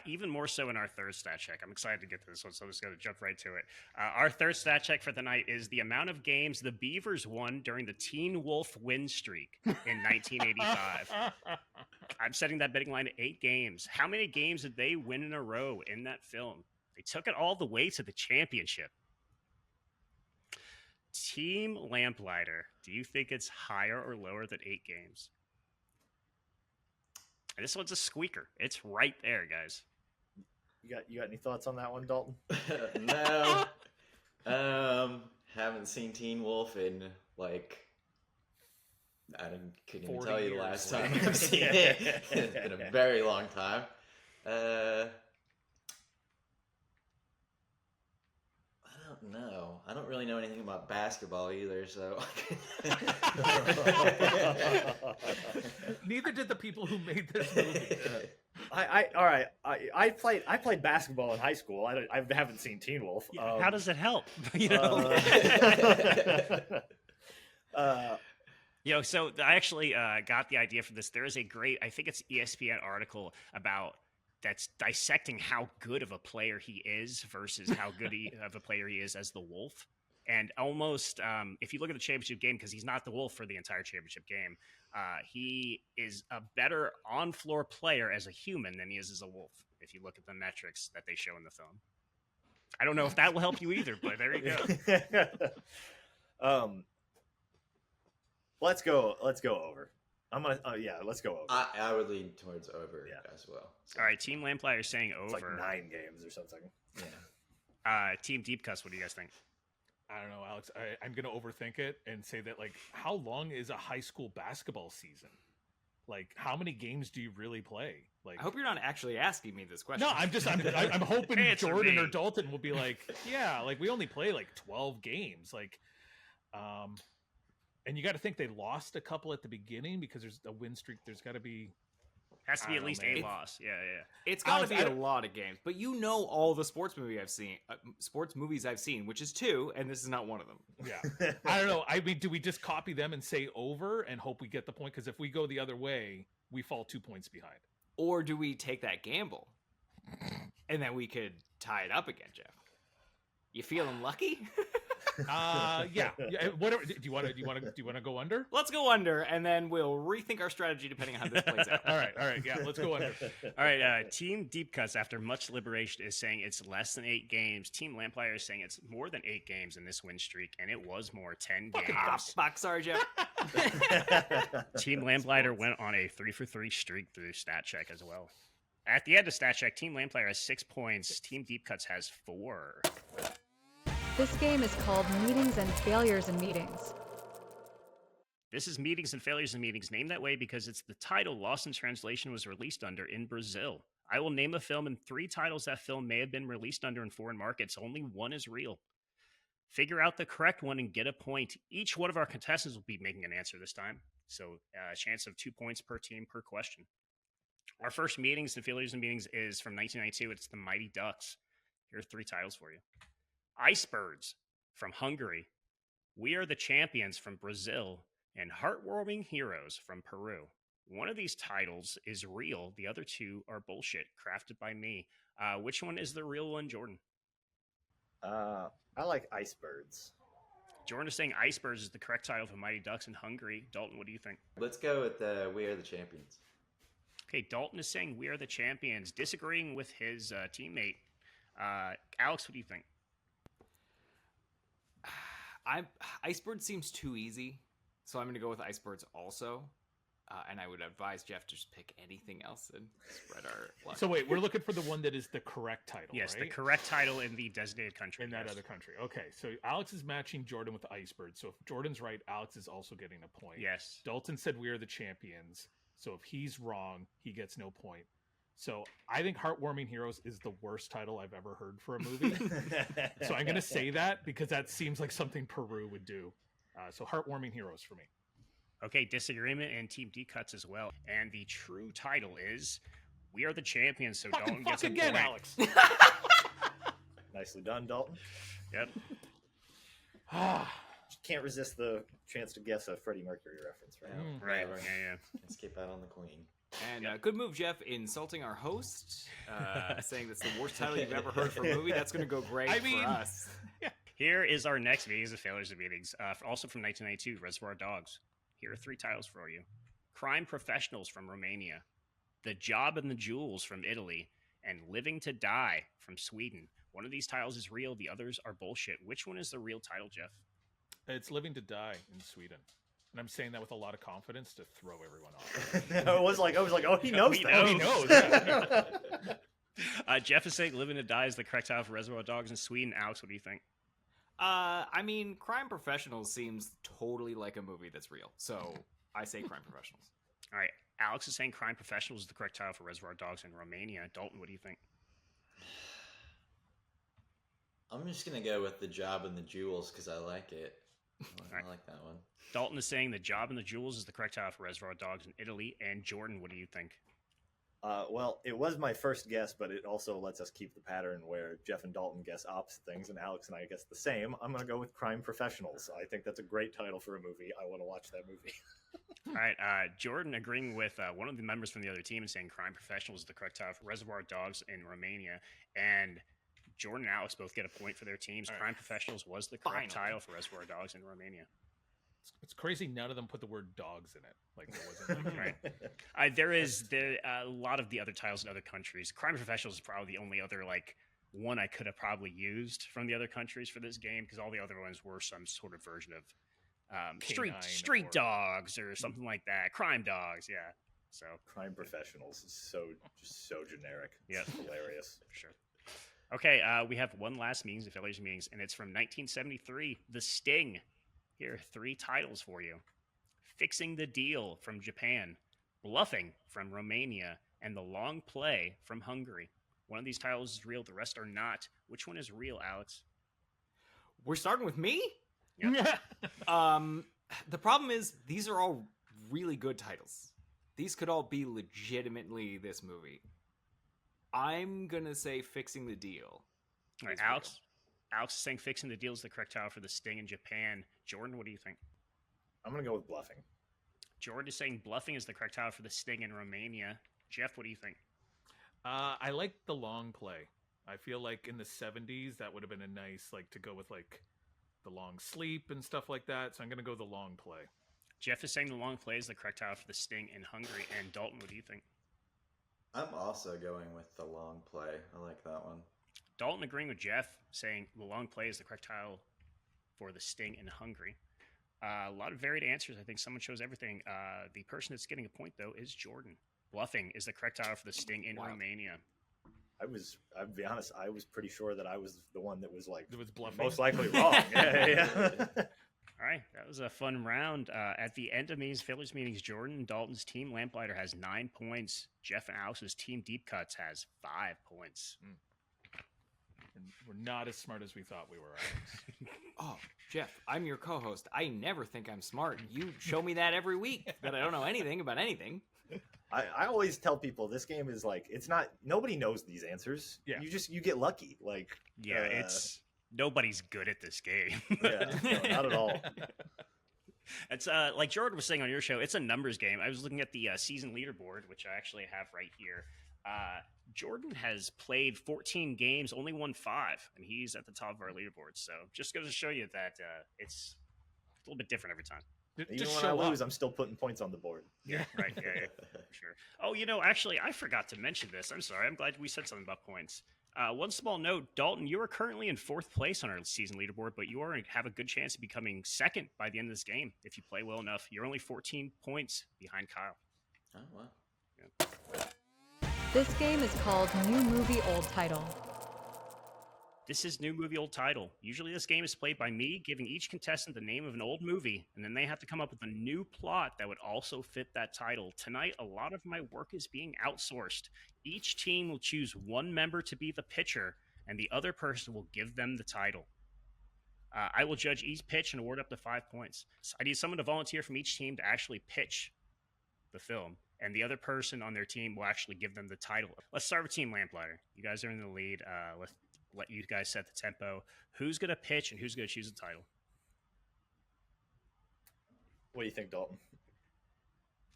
Speaker 1: Even more so in our third stat check. I'm excited to get to this one, so I'm just going to jump right to it. Our third stat check for the night is the amount of games the Beavers won during the Teen Wolf win streak in 1985. I'm setting that betting line at 8 games. How many games did they win in a row in that film? They took it all the way to the championship. Team Lamplighter, do you think it's higher or lower than 8 games? And this one's a squeaker. It's right there, guys.
Speaker 2: you got any thoughts on that one, Dalton?
Speaker 6: No. Haven't seen Teen Wolf in like couldn't even
Speaker 3: 40
Speaker 6: tell you the
Speaker 3: years,
Speaker 6: last
Speaker 3: like-
Speaker 6: time I've seen it. It's been a very long time. I don't know. I don't really know anything about basketball either, so
Speaker 3: Neither did the people who made this movie.
Speaker 2: All right. I played basketball in high school. I haven't seen Teen Wolf.
Speaker 1: How does it help? You know? So I actually got the idea for this. There is a great, I think it's ESPN article about that's dissecting how good of a player he is versus how good of a player he is as the Wolf. And almost, if you look at the championship game, because he's not the Wolf for the entire championship game, he is a better on-floor player as a human than he is as a Wolf, if you look at the metrics that they show in the film. I don't know if that will help you either, but there you go.
Speaker 2: Let's go over. I'm gonna. Let's go over.
Speaker 6: I would lean towards over as well. So,
Speaker 1: All right, Team Lamplighter saying
Speaker 2: It's
Speaker 1: over.
Speaker 2: like 9 games or something.
Speaker 6: yeah.
Speaker 1: Team Deep Cuts, what do you guys think?
Speaker 3: I don't know, Alex. I'm going to overthink it and say that, like, how long is a high school basketball season? Like, how many games do you really play? Like,
Speaker 4: I hope you're not actually asking me this question.
Speaker 3: no, I'm hoping
Speaker 1: Answer
Speaker 3: Jordan
Speaker 1: me.
Speaker 3: or Dalton will be like, yeah, like we only play like 12 games, like, and you got to think they lost a couple at the beginning because there's a win streak. There's got to be.
Speaker 1: Has to be
Speaker 3: I
Speaker 1: at
Speaker 3: don't
Speaker 1: least
Speaker 3: know, man.
Speaker 1: a loss. Yeah.
Speaker 4: It's got to
Speaker 3: Alex,
Speaker 4: be
Speaker 3: I
Speaker 4: a
Speaker 3: don't-
Speaker 4: lot of games, but you know all the sports movies I've seen, which is 2, and this is not one of them.
Speaker 3: Yeah, I don't know. I mean, do we just copy them and say over and hope we get the point? Because if we go the other way, we fall 2 points behind.
Speaker 4: Or do we take that gamble, and then we could tie it up again, Jeff? You feeling lucky?
Speaker 3: Yeah. Whatever. Do you want to go under?
Speaker 4: Let's go under, and then we'll rethink our strategy depending on how this plays out.
Speaker 3: All right. Yeah, let's go under.
Speaker 1: All right. Team Deep Cuts, after much deliberation, is saying it's less than 8 games. Team Lamplighter is saying it's more than 8 games in this win streak, and it was more, 10 games.
Speaker 4: Fuck, sorry, Jeff.
Speaker 1: Team Lamplighter went on a 3-for-3 streak through Stat Check as well. At the end of Stat Check, Team Lamplighter has 6 points. Team Deep Cuts has 4.
Speaker 5: This game is called Meetings and Failures in Meetings.
Speaker 1: This is Meetings and Failures in Meetings, named that way because it's the title Lost in Translation was released under in Brazil. I will name a film and 3 titles that film may have been released under in foreign markets. Only one is real. Figure out the correct one and get a point. Each one of our contestants will be making an answer this time. So a chance of 2 points per team per question. Our first Meetings and Failures in Meetings is from 1992. It's The Mighty Ducks. Here are 3 titles for you. Icebergs from Hungary. We Are the Champions from Brazil. And Heartwarming Heroes from Peru. One of these titles is real. The other 2 are bullshit, crafted by me. Which one is the real one, Jordan?
Speaker 2: I like Icebergs.
Speaker 1: Jordan is saying Icebergs is the correct title for Mighty Ducks in Hungary. Dalton, what do you think?
Speaker 6: Let's go with We Are the Champions.
Speaker 1: Okay, Dalton is saying We Are the Champions, disagreeing with his teammate. Alex, what do you think?
Speaker 4: Iceberg seems too easy, so I'm going to go with Icebergs also. And I would advise Jeff to just pick anything else and spread our luck.
Speaker 3: So wait, we're looking for the one that is the correct title,
Speaker 1: Yes,
Speaker 3: right?
Speaker 1: the correct title in the designated country.
Speaker 3: In that
Speaker 1: yes.
Speaker 3: other country. Okay, so Alex is matching Jordan with Iceberg. So if Jordan's right, Alex is also getting a point.
Speaker 1: Yes.
Speaker 3: Dalton said We Are the Champions. So if he's wrong, he gets no point. So I think Heartwarming Heroes is the worst title I've ever heard for a movie. So I'm going to say that because that seems like something Peru would do. So Heartwarming Heroes for me.
Speaker 1: Okay, disagreement and Team D cuts as well. And the true title is We Are the Champions. So Dalton gets a
Speaker 3: again,
Speaker 1: point.
Speaker 3: Alex.
Speaker 2: Nicely done, Dalton.
Speaker 1: Yep.
Speaker 2: Can't resist the chance to guess a Freddie Mercury reference, right?
Speaker 1: Right.
Speaker 6: Right.
Speaker 1: Yeah.
Speaker 6: Let's skip out on the Queen.
Speaker 4: And good move, Jeff, insulting our host, saying that's the worst title you've ever heard for a movie. That's going to go great for us.
Speaker 1: Here is our next Meetings and Failures of Meetings, also from 1992, Reservoir Dogs. Here are 3 titles for you. Crime Professionals from Romania, The Job and the Jewels from Italy, and Living to Die from Sweden. One of these titles is real, the others are bullshit. Which one is the real title, Jeff?
Speaker 3: It's Living to Die in Sweden. And I'm saying that with a lot of confidence to throw everyone off.
Speaker 2: I was like, oh, he knows
Speaker 1: He
Speaker 2: that.
Speaker 1: knows.
Speaker 3: He knows. Yeah, no.
Speaker 1: Jeff is saying Living to Die is the correct title for Reservoir Dogs in Sweden. Alex, what do you think?
Speaker 4: I mean, Crime Professionals seems totally like a movie that's real. So I say Crime Professionals.
Speaker 1: All right. Alex is saying Crime Professionals is the correct title for Reservoir Dogs in Romania. Dalton, what do you think?
Speaker 6: I'm just going to go with The Job and the Jewels because I like it.
Speaker 1: Right.
Speaker 6: I like that one.
Speaker 1: Dalton is saying The Job and the Jewels is the correct title for Reservoir Dogs in Italy. And Jordan, what do you think?
Speaker 2: Well, it was my first guess, but it also lets us keep the pattern where Jeff and Dalton guess opposite things, and Alex and I guess the same. I'm going to go with Crime Professionals. I think that's a great title for a movie. I want to watch that movie.
Speaker 1: All right. Jordan agreeing with one of the members from the other team and saying Crime Professionals is the correct title for Reservoir Dogs in Romania. And Jordan and Alex both get a point for their teams. Crime Professionals was the correct title for Reservoir Dogs in Romania.
Speaker 3: It's crazy none of them put the word dogs in it. Like there wasn't like
Speaker 1: Right. There a lot of the other titles in other countries. Crime Professionals is probably the only other one I could have probably used from the other countries for this game because all the other ones were some sort of version of street
Speaker 3: or-
Speaker 1: dogs or something like that. Crime dogs, yeah. So
Speaker 2: Crime Professionals is so generic.
Speaker 1: Yeah.
Speaker 2: It's hilarious.
Speaker 1: for sure. Okay, we have one last meetings and failures meetings, and it's from 1973. The Sting. Here are 3 titles for you: Fixing the Deal from Japan, Bluffing from Romania, and The Long Play from Hungary. One of these titles is real, the rest are not. Which one is real, Alex?
Speaker 4: We're starting with me?
Speaker 1: Yep.
Speaker 4: The problem is these are all really good titles. These could all be legitimately this movie. I'm gonna say Fixing the Deal.
Speaker 1: All right,
Speaker 4: is
Speaker 1: Alex. Alex is saying Fixing the Deal is the correct title for The Sting in Japan. Jordan, what do you think?
Speaker 2: I'm gonna go with Bluffing.
Speaker 1: Jordan is saying Bluffing is the correct title for The Sting in Romania. Jeff, what do you think?
Speaker 3: I like The Long Play. I feel like in the 70s that would have been a nice to go with The Long Sleep and stuff like that. So I'm gonna go The Long Play.
Speaker 1: Jeff is saying The Long Play is the correct title for The Sting in Hungary. And Dalton, what do you think?
Speaker 6: I'm also going with The Long Play. I like that one.
Speaker 1: Dalton agreeing with Jeff, saying The Long Play is the correct title for The Sting in Hungary. A lot of varied answers. I think someone chose everything. The person that's getting a point, though, is Jordan. Bluffing is the correct title for The Sting in Romania.
Speaker 2: I'll be honest, I was pretty sure that I was the one that was
Speaker 3: It was bluffing.
Speaker 2: most likely wrong. Yeah.
Speaker 1: All right, that was a fun round. At the end of meetings, failures meetings, Jordan Dalton's Team Lamplighter has 9 points. Jeff and Alex's Team Deep Cuts has 5 points.
Speaker 3: And we're not as smart as we thought we were, Alex.
Speaker 4: Oh, Jeff, I'm your co-host. I never think I'm smart. You show me that every week, that I don't know anything about anything.
Speaker 2: I always tell people this game is it's not, nobody knows these answers.
Speaker 3: Yeah.
Speaker 2: You get lucky.
Speaker 1: It's nobody's good at this game.
Speaker 2: Yeah, no, not at all.
Speaker 1: It's like Jordan was saying on your show, it's a numbers game. I was looking at the season leaderboard, which I actually have right here. Jordan has played 14 games, only won 5, and he's at the top of our leaderboard. So just goes to show you that it's a little bit different every time.
Speaker 2: Even when I lose, I'm still putting points on the board.
Speaker 1: Yeah, right. Yeah, for sure. Oh, actually, I forgot to mention this. I'm sorry. I'm glad we said something about points. One small note, Dalton, you are currently in 4th place on our season leaderboard, but you have a good chance of becoming 2nd by the end of this game if you play well enough. You're only 14 points behind Kyle.
Speaker 6: Oh, wow.
Speaker 1: Yeah.
Speaker 5: This game is called New Movie Old Title.
Speaker 1: This is New Movie Old Title. Usually this game is played by me, giving each contestant the name of an old movie, and then they have to come up with a new plot that would also fit that title. Tonight, a lot of my work is being outsourced. Each team will choose one member to be the pitcher, and the other person will give them the title. I will judge each pitch and award up to 5 points. So I need someone to volunteer from each team to actually pitch the film, and the other person on their team will actually give them the title. Let's start with Team Lamplighter. You guys are in the lead. Let's let you guys set the tempo. Who's going to pitch and who's going to choose the title?
Speaker 2: What do you think, Dalton?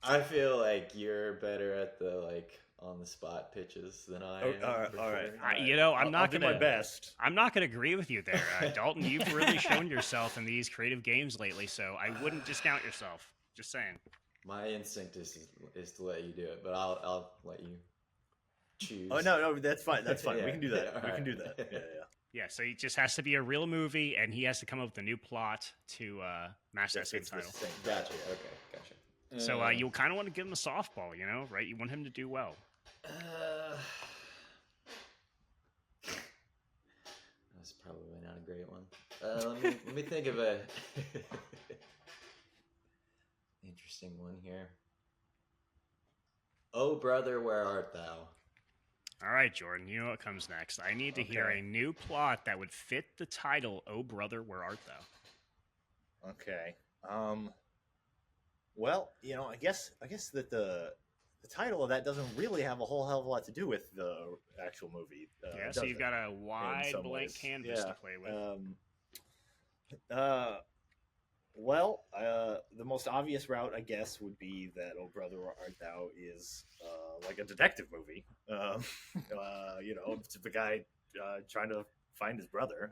Speaker 6: I feel like you're better at the on the spot pitches than I am.
Speaker 2: All right.
Speaker 1: I'm not
Speaker 2: do
Speaker 1: going
Speaker 2: my best.
Speaker 1: I'm not going to agree with you there, Dalton. You've really shown yourself in these creative games lately, so I wouldn't discount yourself. Just saying.
Speaker 6: My instinct is to let you do it, but I'll let you choose.
Speaker 2: Oh no, that's fine. That's fine.
Speaker 6: Yeah,
Speaker 2: We can do that.
Speaker 6: yeah,
Speaker 2: We can
Speaker 6: alright.
Speaker 2: do that. Yeah.
Speaker 1: Yeah, so it just has to be a real movie, and he has to come up with a new plot to match that same
Speaker 2: It's the
Speaker 1: title.
Speaker 2: same.
Speaker 6: Gotcha. Okay. Gotcha.
Speaker 1: So you kind of want to give him a softball, right? You want him to do well.
Speaker 6: That's probably not a great one. Let me think of a interesting one here. Oh brother, where art thou?
Speaker 1: All right, Jordan, you know what comes next. I need to hear
Speaker 2: Okay.
Speaker 1: a new plot that would fit the title, Oh Brother, Where Art Thou?
Speaker 2: Okay. Well, I guess that the title of that doesn't really have a whole hell of a lot to do with the actual movie.
Speaker 1: Yeah, so
Speaker 2: does
Speaker 1: you've
Speaker 2: it?
Speaker 1: got a wide
Speaker 2: some
Speaker 1: blank
Speaker 2: ways.
Speaker 1: canvas
Speaker 2: Yeah.
Speaker 1: to play with.
Speaker 2: Well, the most obvious route, I guess, would be that "Oh Brother, Where Art Thou" is like a detective movie. It's the guy trying to find his brother.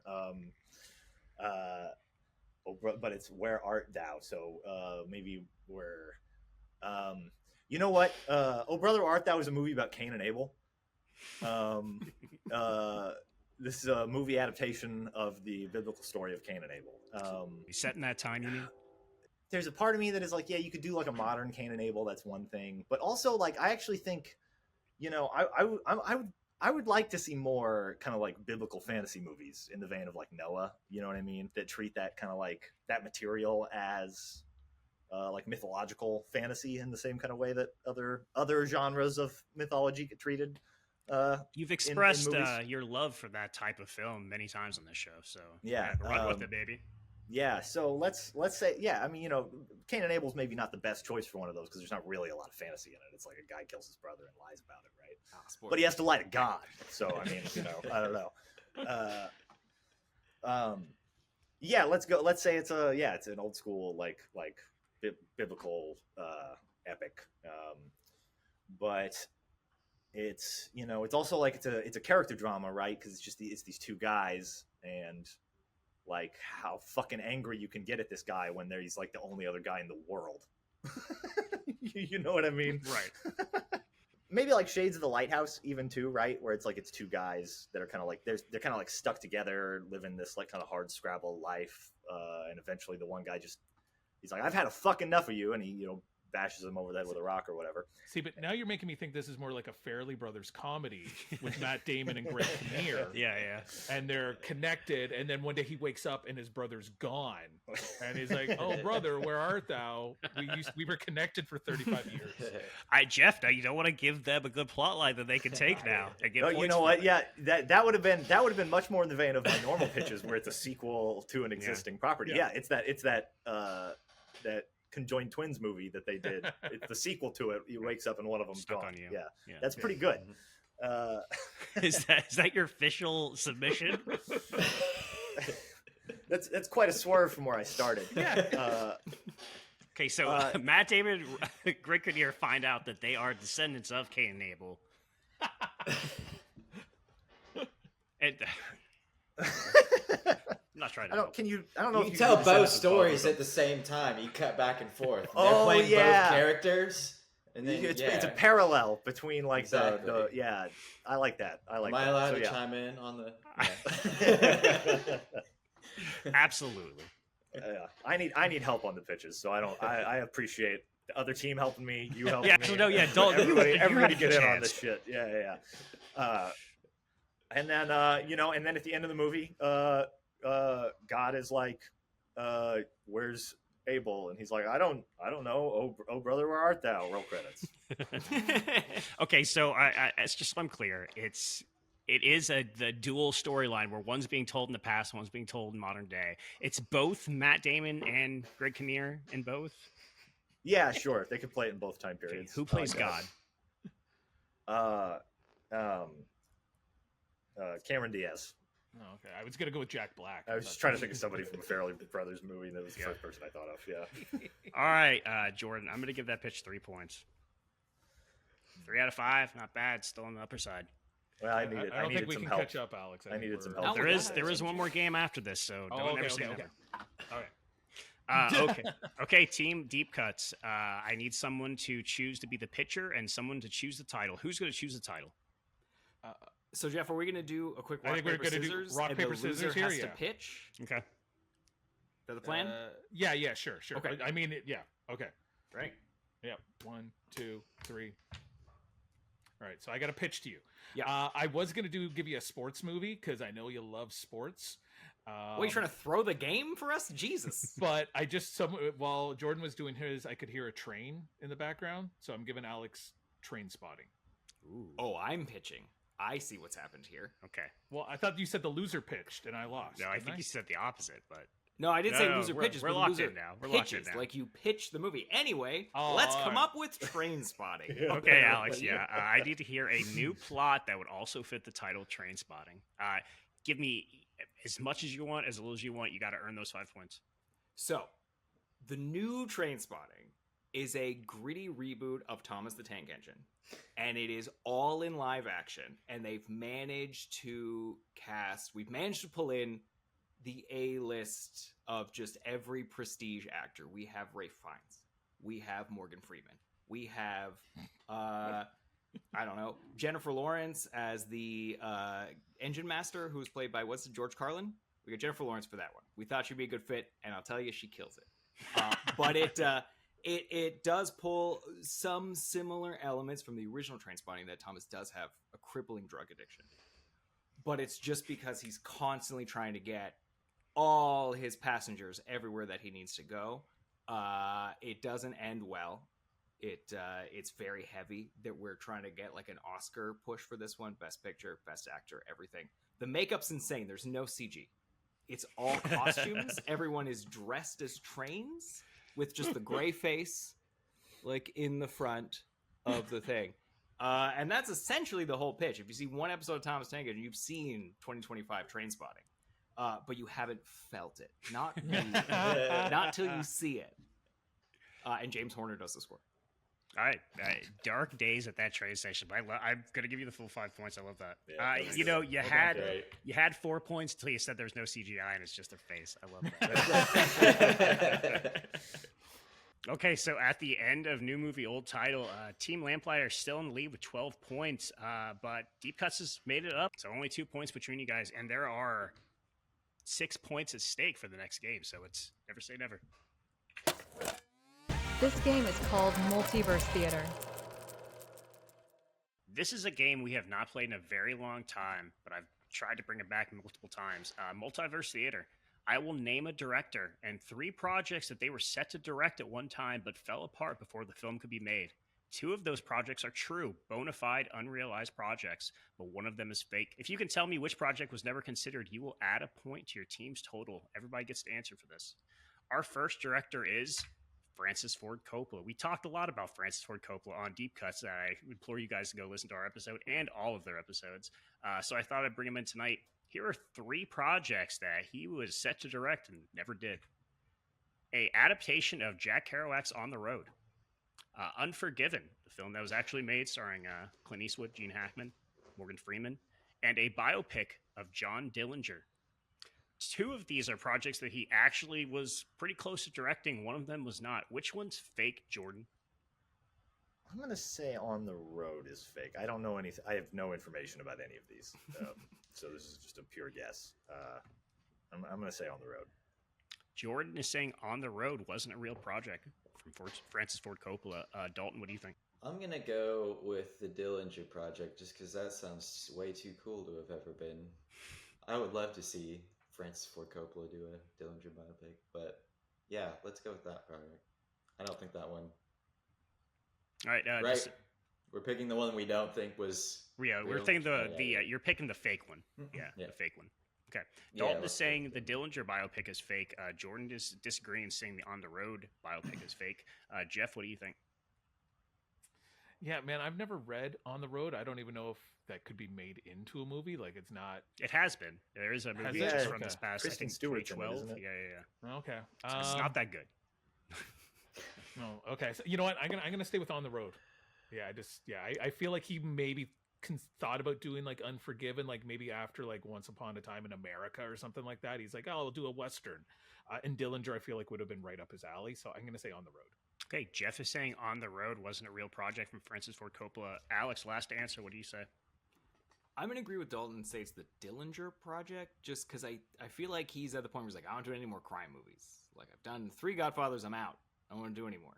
Speaker 2: But it's "Where Art Thou," so maybe we're. You know what? "Oh Brother, Where Art Thou" is a movie about Cain and Abel. This is a movie adaptation of the biblical story of Cain and Abel.
Speaker 1: You set in that time, you mean?
Speaker 2: There's a part of me that is like, yeah, you could do like a modern Cain and Abel. That's one thing, but also I actually think, I I would like to see more kind of like biblical fantasy movies in the vein of like Noah, you know what I mean, that treat that kind of like that material as like mythological fantasy in the same kind of way that other genres of mythology get treated.
Speaker 1: You've
Speaker 2: in
Speaker 1: expressed
Speaker 2: movies.
Speaker 1: Your love for that type of film many times on this show, so
Speaker 2: Yeah,
Speaker 1: run with it, baby.
Speaker 2: Yeah, so let's say, I mean, Cain and Abel's maybe not the best choice for one of those because there's not really a lot of fantasy in it. It's like a guy kills his brother and lies about it, right? But he has to lie to God. So I mean, I don't know. Yeah, let's go. Let's say it's an old school like biblical epic, but it's it's also like it's a character drama, right? Because it's these two guys and like how fucking angry you can get at this guy when he's like the only other guy in the world. You know what I mean?
Speaker 1: Right.
Speaker 2: Maybe like Shades of the Lighthouse even too, right? Where it's like it's two guys that are kind of like they're kind of like stuck together, living this like kind of hard scrabble life, and eventually the one guy he's like, I've had a fuck enough of you, and he bashes him over the head with a rock or whatever.
Speaker 3: See, but now you're making me think this is more like a Farrelly Brothers comedy with Matt Damon and Greg Kinnear.
Speaker 1: Yeah.
Speaker 3: And they're connected, and then one day he wakes up and his brother's gone. And he's like, oh, brother, where art thou? We were connected for 35 years.
Speaker 1: Jeff, now you don't want to give them a good plot line that they can take now. And get
Speaker 2: You know what? Yeah, that would have been much more in the vein of my normal pitches where it's a sequel to an existing property. Yeah, it's that conjoined twins movie that they did. It's the sequel to it. He wakes up and one of them's
Speaker 1: Stuck
Speaker 2: gone.
Speaker 1: on you.
Speaker 2: Yeah, that's pretty good.
Speaker 1: Is that your official submission?
Speaker 2: That's quite a swerve from where I started.
Speaker 3: Yeah.
Speaker 1: Okay, so Matt Damon, Greg Kinnear find out that they are descendants of Cain and Abel. And I'm not trying to.
Speaker 2: I don't know.
Speaker 6: You
Speaker 2: if
Speaker 6: can
Speaker 2: you
Speaker 6: tell
Speaker 2: can
Speaker 6: both
Speaker 2: set up
Speaker 6: stories
Speaker 2: both
Speaker 6: at the same time. You cut back and forth.
Speaker 2: Oh,
Speaker 6: They're playing
Speaker 2: yeah.
Speaker 6: both characters. And then,
Speaker 2: it's a parallel between like
Speaker 6: Exactly.
Speaker 2: the I like that.
Speaker 6: Am I allowed to chime in on the? Yeah.
Speaker 1: Absolutely.
Speaker 2: I need help on the pitches, so I appreciate the other team helping me. You helping
Speaker 1: Yeah,
Speaker 2: me.
Speaker 1: so no, yeah, don't
Speaker 2: everybody
Speaker 1: have
Speaker 2: get
Speaker 1: the
Speaker 2: in on
Speaker 1: chance.
Speaker 2: this shit. Yeah. And then and then at the end of the movie, God is like, where's Abel? And he's like, I don't know. Oh brother, where art thou? Roll credits.
Speaker 1: Okay, so it's just so I'm clear. It is the dual storyline where one's being told in the past, one's being told in modern day. It's both Matt Damon and Greg Kinnear in both.
Speaker 2: Yeah, sure. They could play it in both time periods.
Speaker 1: Who plays God?
Speaker 2: Cameron Diaz.
Speaker 3: Oh, okay. I was gonna go with Jack Black.
Speaker 2: I was just trying to think of somebody from a Farrelly Brothers movie, and that was the first person I thought of. Yeah.
Speaker 1: All right, Jordan, I'm going to give that pitch 3 points. 3 out of 5, not bad. Still on the upper side.
Speaker 2: Well, I needed
Speaker 3: I don't think we
Speaker 2: some
Speaker 3: can
Speaker 2: help.
Speaker 3: catch up, Alex.
Speaker 2: I needed some
Speaker 3: we're-
Speaker 2: help.
Speaker 1: There is one more game after this, so don't ever say never.
Speaker 3: Okay.
Speaker 1: Okay, team Deep Cuts. I need someone to choose to be the pitcher and someone to choose the title. Who's going to choose the title?
Speaker 4: So Jeff, are we going to do a quick
Speaker 3: I
Speaker 4: rock
Speaker 3: think we're
Speaker 4: paper
Speaker 3: gonna do
Speaker 4: scissors?
Speaker 3: rock,
Speaker 4: and
Speaker 3: paper,
Speaker 4: the loser
Speaker 3: scissors here,
Speaker 4: has to
Speaker 3: yeah.
Speaker 4: pitch.
Speaker 1: Okay.
Speaker 4: Is that the plan?
Speaker 3: Yeah, sure.
Speaker 4: Okay.
Speaker 3: I mean, yeah. Okay.
Speaker 4: Right.
Speaker 3: Yeah. 1, 2, 3. All right. So I got a pitch to you.
Speaker 4: Yeah.
Speaker 3: I was gonna give you a sports movie because I know you love sports.
Speaker 4: What, are you trying to throw the game for us? Jesus.
Speaker 3: But I just while Jordan was doing his, I could hear a train in the background, so I'm giving Alex train spotting.
Speaker 1: Ooh.
Speaker 4: Oh, I'm pitching. I see what's happened here.
Speaker 1: Okay.
Speaker 3: Well, I thought you said the loser pitched and I lost.
Speaker 1: No, I
Speaker 3: didn't
Speaker 1: think you said the opposite, but
Speaker 4: No, I didn't say
Speaker 1: No,
Speaker 4: loser
Speaker 1: we're-
Speaker 4: pitches.
Speaker 1: we're
Speaker 4: but
Speaker 1: locked
Speaker 4: loser
Speaker 1: in now. We're locked in
Speaker 4: pitches,
Speaker 1: now.
Speaker 4: like you pitch the movie. Anyway,
Speaker 3: Oh,
Speaker 4: let's
Speaker 3: all
Speaker 4: come
Speaker 3: right.
Speaker 4: up with train spotting.
Speaker 1: okay, Alex. Yeah, I need to hear a new plot that would also fit the title Train Spotting. Give me as much as you want, as little as you want. You got to earn those 5 points.
Speaker 4: So, the new Train Spotting is a gritty reboot of Thomas the Tank Engine, and it is all in live action. And we've managed to pull in the A-list of just every prestige actor. We have Ralph Fiennes, we have Morgan Freeman, we have I don't know, Jennifer Lawrence as the engine master, who's played by George Carlin. We got Jennifer Lawrence for that one. We thought she'd be a good fit, and I'll tell you, she kills it. But it does pull some similar elements from the original Trainspotting, that Thomas does have a crippling drug addiction. But it's just because he's constantly trying to get all his passengers everywhere that he needs to go. It doesn't end well. It's very heavy that we're trying to get like an Oscar push for this one. Best picture, best actor, everything. The makeup's insane. There's no CG. It's all costumes. Everyone is dressed as trains with just the gray face like in the front of the thing. And that's essentially the whole pitch. If you see one episode of Thomas Tank Engine, you've seen 2025 Trainspotting. But you haven't felt it. Not till you see it. And James Horner does the score.
Speaker 1: All right, dark days at that train station. But I'm gonna give you the full 5 points. I love that.
Speaker 2: Yeah,
Speaker 1: you know, you
Speaker 6: great.
Speaker 1: had 4 points until you said there's no CGI and it's just their face. I love that. Okay, so at the end of new movie, old title, Team Lamplighter still in the lead with 12 points, but Deep Cuts has made it up. So only 2 points between you guys, and there are 6 points at stake for the next game. So it's never say never.
Speaker 5: This game is called Multiverse Theater.
Speaker 1: This is a game we have not played in a very long time, but I've tried to bring it back multiple times. Multiverse Theater. I will name a director and 3 projects that they were set to direct at one time but fell apart before the film could be made. 2 of those projects are true, bona fide, unrealized projects, but one of them is fake. If you can tell me which project was never considered, you will add a point to your team's total. Everybody gets to answer for this. Our first director is Francis Ford Coppola. We talked a lot about Francis Ford Coppola on Deep Cuts. I implore you guys to go listen to our episode and all of their episodes. So I thought I'd bring him in tonight. Here are 3 projects that he was set to direct and never did. A adaptation of Jack Kerouac's On the Road. Unforgiven, the film that was actually made starring Clint Eastwood, Gene Hackman, Morgan Freeman, and a biopic of John Dillinger. 2 of these are projects that he actually was pretty close to directing. One of them was not. Which one's fake, Jordan?
Speaker 2: I'm going to say On the Road is fake. I don't know anything. I have no information about any of these. So this is just a pure guess. I'm going to say On the Road.
Speaker 1: Jordan is saying On the Road wasn't a real project from Francis Ford Coppola. Dalton, what do you think?
Speaker 6: I'm going to go with the Dillinger Project just because that sounds way too cool to have ever been. I would love to see Francis Ford Coppola do a Dillinger biopic, but yeah, let's go with that project. I don't think that one.
Speaker 1: All right,
Speaker 6: right. We're picking the one we don't think was.
Speaker 1: Yeah, we're thinking you're picking the fake one. Yeah, the fake one. Okay. Dalton is saying the Dillinger biopic is fake. Jordan is disagreeing, saying the On the Road biopic is fake. Jeff, what do you think?
Speaker 3: Yeah, man, I've never read On the Road. I don't even know if that could be made into a movie. Like, it's not.
Speaker 1: It has been. There is a movie just from this past,
Speaker 2: Kristen
Speaker 1: I think,
Speaker 2: Stewart's
Speaker 1: 2012.
Speaker 2: in it, isn't it?
Speaker 1: Yeah.
Speaker 3: Okay.
Speaker 1: It's not that good.
Speaker 3: No. Okay. So you know what? I'm gonna stay with On the Road. Yeah. I feel like he maybe thought about doing like Unforgiven, like maybe after like Once Upon a Time in America or something like that. He's like, oh, I'll do a Western. And Dillinger, I feel like would have been right up his alley. So I'm gonna say On the Road.
Speaker 1: Okay. Jeff is saying On the Road wasn't a real project from Francis Ford Coppola. Alex, last answer. What do you say?
Speaker 4: I'm going to agree with Dalton and say it's the Dillinger Project, just because I feel like he's at the point where he's like, I don't do any more crime movies. Like, I've done 3 Godfathers, I'm out. I don't want to do any more.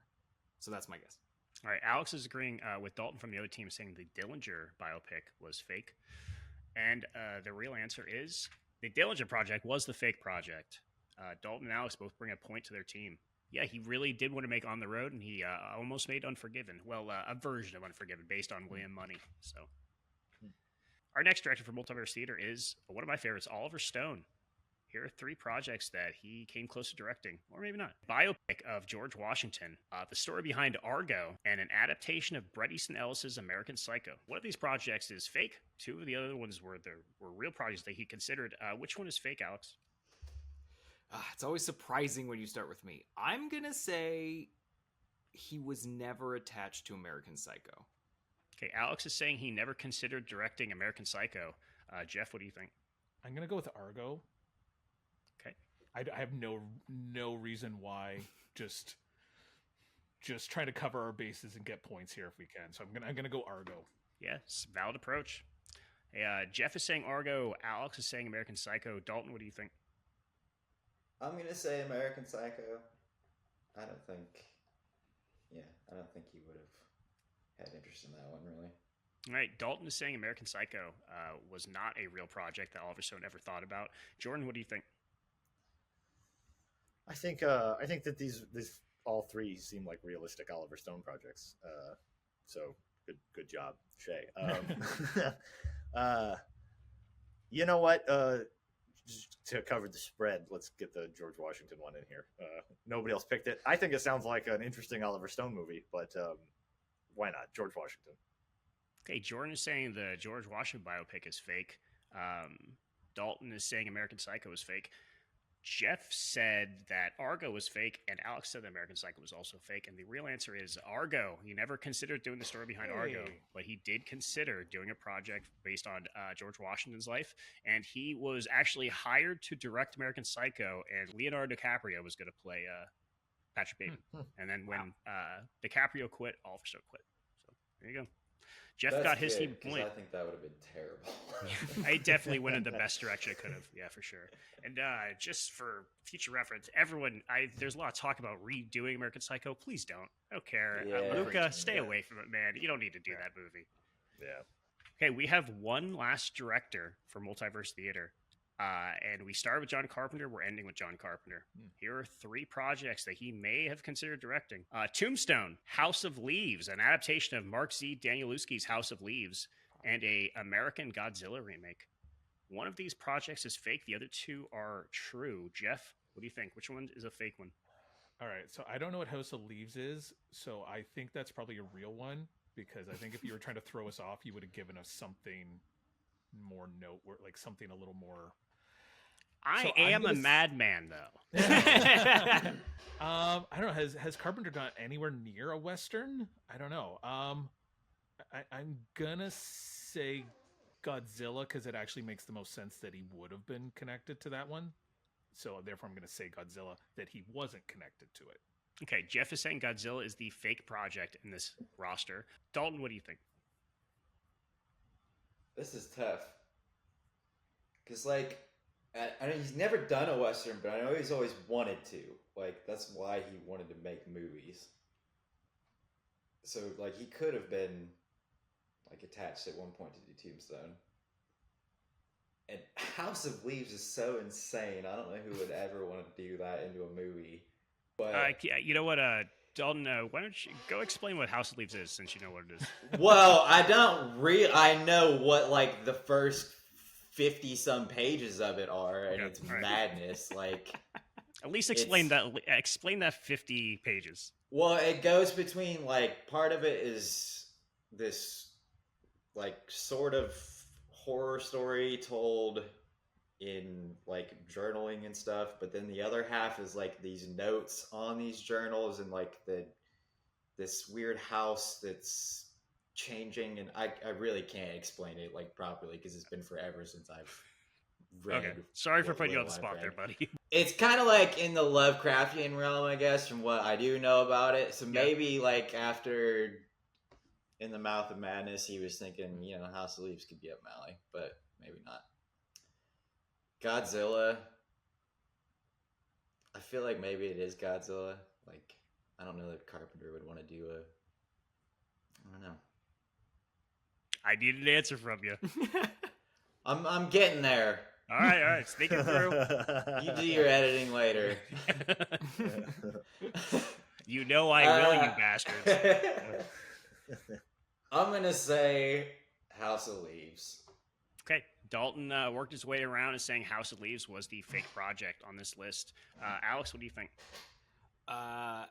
Speaker 4: So that's my guess.
Speaker 1: All right, Alex is agreeing with Dalton from the other team, saying the Dillinger biopic was fake. And the real answer is the Dillinger Project was the fake project. Dalton and Alex both bring a point to their team. Yeah, he really did want to make On the Road, and he almost made Unforgiven. Well, a version of Unforgiven based on William Money. So, our next director for Multiverse Theater is one of my favorites, Oliver Stone. Here are 3 projects that he came close to directing, or maybe not. Biopic of George Washington, the story behind Argo, and an adaptation of Bret Easton Ellis's American Psycho. One of these projects is fake. 2 of the other ones were real projects that he considered. Which one is fake, Alex?
Speaker 4: It's always surprising when you start with me. I'm going to say he was never attached to American Psycho.
Speaker 1: Okay, Alex is saying he never considered directing American Psycho. Jeff, what do you think?
Speaker 3: I'm going to go with Argo.
Speaker 1: Okay.
Speaker 3: I have no reason why. Just trying to cover our bases and get points here if we can. So I'm gonna go Argo.
Speaker 1: Yes, valid approach. Hey, Jeff is saying Argo. Alex is saying American Psycho. Dalton, what do you think?
Speaker 6: I'm gonna say American Psycho. I don't think he would have had interest in that one, really.
Speaker 1: All right, Dalton is saying American Psycho was not a real project that Oliver Stone ever thought about. Jordan, what do you think?
Speaker 2: I think that these all three seem like realistic Oliver Stone projects. So good job, Shay. You know what? Just to cover the spread, let's get the George Washington one in here. Nobody else picked it. I think it sounds like an interesting Oliver Stone movie, but why not? George Washington.
Speaker 1: Okay, Jordan is saying the George Washington biopic is fake. Dalton is saying American Psycho is fake. Jeff said that Argo was fake, and Alex said that American Psycho was also fake. And the real answer is Argo. He never considered doing the story behind Argo, but he did consider doing a project based on George Washington's life. And he was actually hired to direct American Psycho, and Leonardo DiCaprio was going to play Patrick Bateman. And then when DiCaprio quit, Oliver Stone quit. So there you go. Jeff
Speaker 6: That's
Speaker 1: got his
Speaker 6: good,
Speaker 1: team
Speaker 6: 'cause
Speaker 1: point.
Speaker 6: I think that would have been terrible.
Speaker 1: I definitely went in the best direction I could have. Yeah, for sure. And just for future reference, everyone, there's a lot of talk about redoing American Psycho. Please don't. I don't care.
Speaker 6: Yeah.
Speaker 1: Luca, stay away from it, man. You don't need to do that movie.
Speaker 2: Yeah.
Speaker 1: Okay, we have one last director for Multiverse Theater. And we started with John Carpenter. We're ending with John Carpenter. Here are 3 projects that he may have considered directing. Tombstone, House of Leaves, an adaptation of Mark Z. Danielewski's House of Leaves, and a American Godzilla remake. One of these projects is fake. The other 2 are true. Jeff, what do you think? Which one is a fake one?
Speaker 3: All right, so I don't know what House of Leaves is, so I think that's probably a real one, because I think if you were trying to throw us off, you would have given us something more like something a little more...
Speaker 1: I am a madman, though.
Speaker 3: I don't know. Has Carpenter gone anywhere near a Western? I don't know. I'm gonna say Godzilla, because it actually makes the most sense that he would have been connected to that one. So therefore, I'm gonna say Godzilla, that he wasn't connected to it.
Speaker 1: Okay, Jeff is saying Godzilla is the fake project in this roster. Dalton, what do you think?
Speaker 6: This is tough. Because, like, I mean, he's never done a Western, but I know he's always wanted to. Like, that's why he wanted to make movies. So, like, he could have been, like, attached at one point to do Tombstone. And House of Leaves is so insane. I don't know who would ever want to do that into a movie. But
Speaker 1: you know what, Dalton, why don't you go explain what House of Leaves is, since you know what it is?
Speaker 6: well, I know what, like, the first 50-some pages of it are, and it's madness. Like,
Speaker 1: at least explain that 50 pages.
Speaker 6: Well, it goes between, like, part of it is this, like, sort of horror story told in, like, journaling and stuff, but then the other half is, like, these notes on these journals, and, like, this weird house that's changing, and I really can't explain it, like, properly, because it's been forever since I've read.
Speaker 1: Okay, sorry for putting you on the spot there, buddy.
Speaker 6: It's kind of like in the Lovecraftian realm, I guess, from what I do know about it. So maybe, like, after In the Mouth of Madness, he was thinking, you know, House of Leaves could be up Malley, but maybe not. Godzilla, I feel like maybe it is Godzilla. Like, I don't know that Carpenter would want to do I don't know.
Speaker 1: I need an answer from you.
Speaker 6: I'm getting there.
Speaker 1: All right, sneak it through.
Speaker 6: You do your editing later.
Speaker 1: You know I will, you bastards.
Speaker 6: I'm gonna say House of Leaves.
Speaker 1: Okay, Dalton worked his way around and saying House of Leaves was the fake project on this list. Alex, what do you think?
Speaker 4: I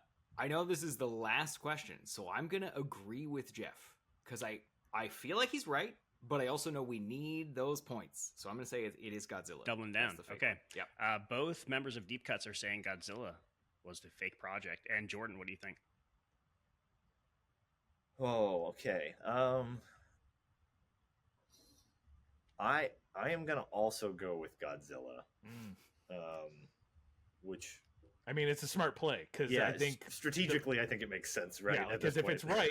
Speaker 4: know this is the last question, so I'm gonna agree with Jeff, because I feel like he's right, but I also know we need those points. So I'm going to say it is Godzilla.
Speaker 1: Doubling down. Okay.
Speaker 4: Yeah.
Speaker 1: Both members of Deep Cuts are saying Godzilla was the fake project. And Jordan, what do you think?
Speaker 2: Oh, okay. I am gonna also go with Godzilla. Which,
Speaker 3: I mean, it's a smart play, because I think
Speaker 2: strategically, I think it makes sense, right?
Speaker 3: Yeah, because if it's right,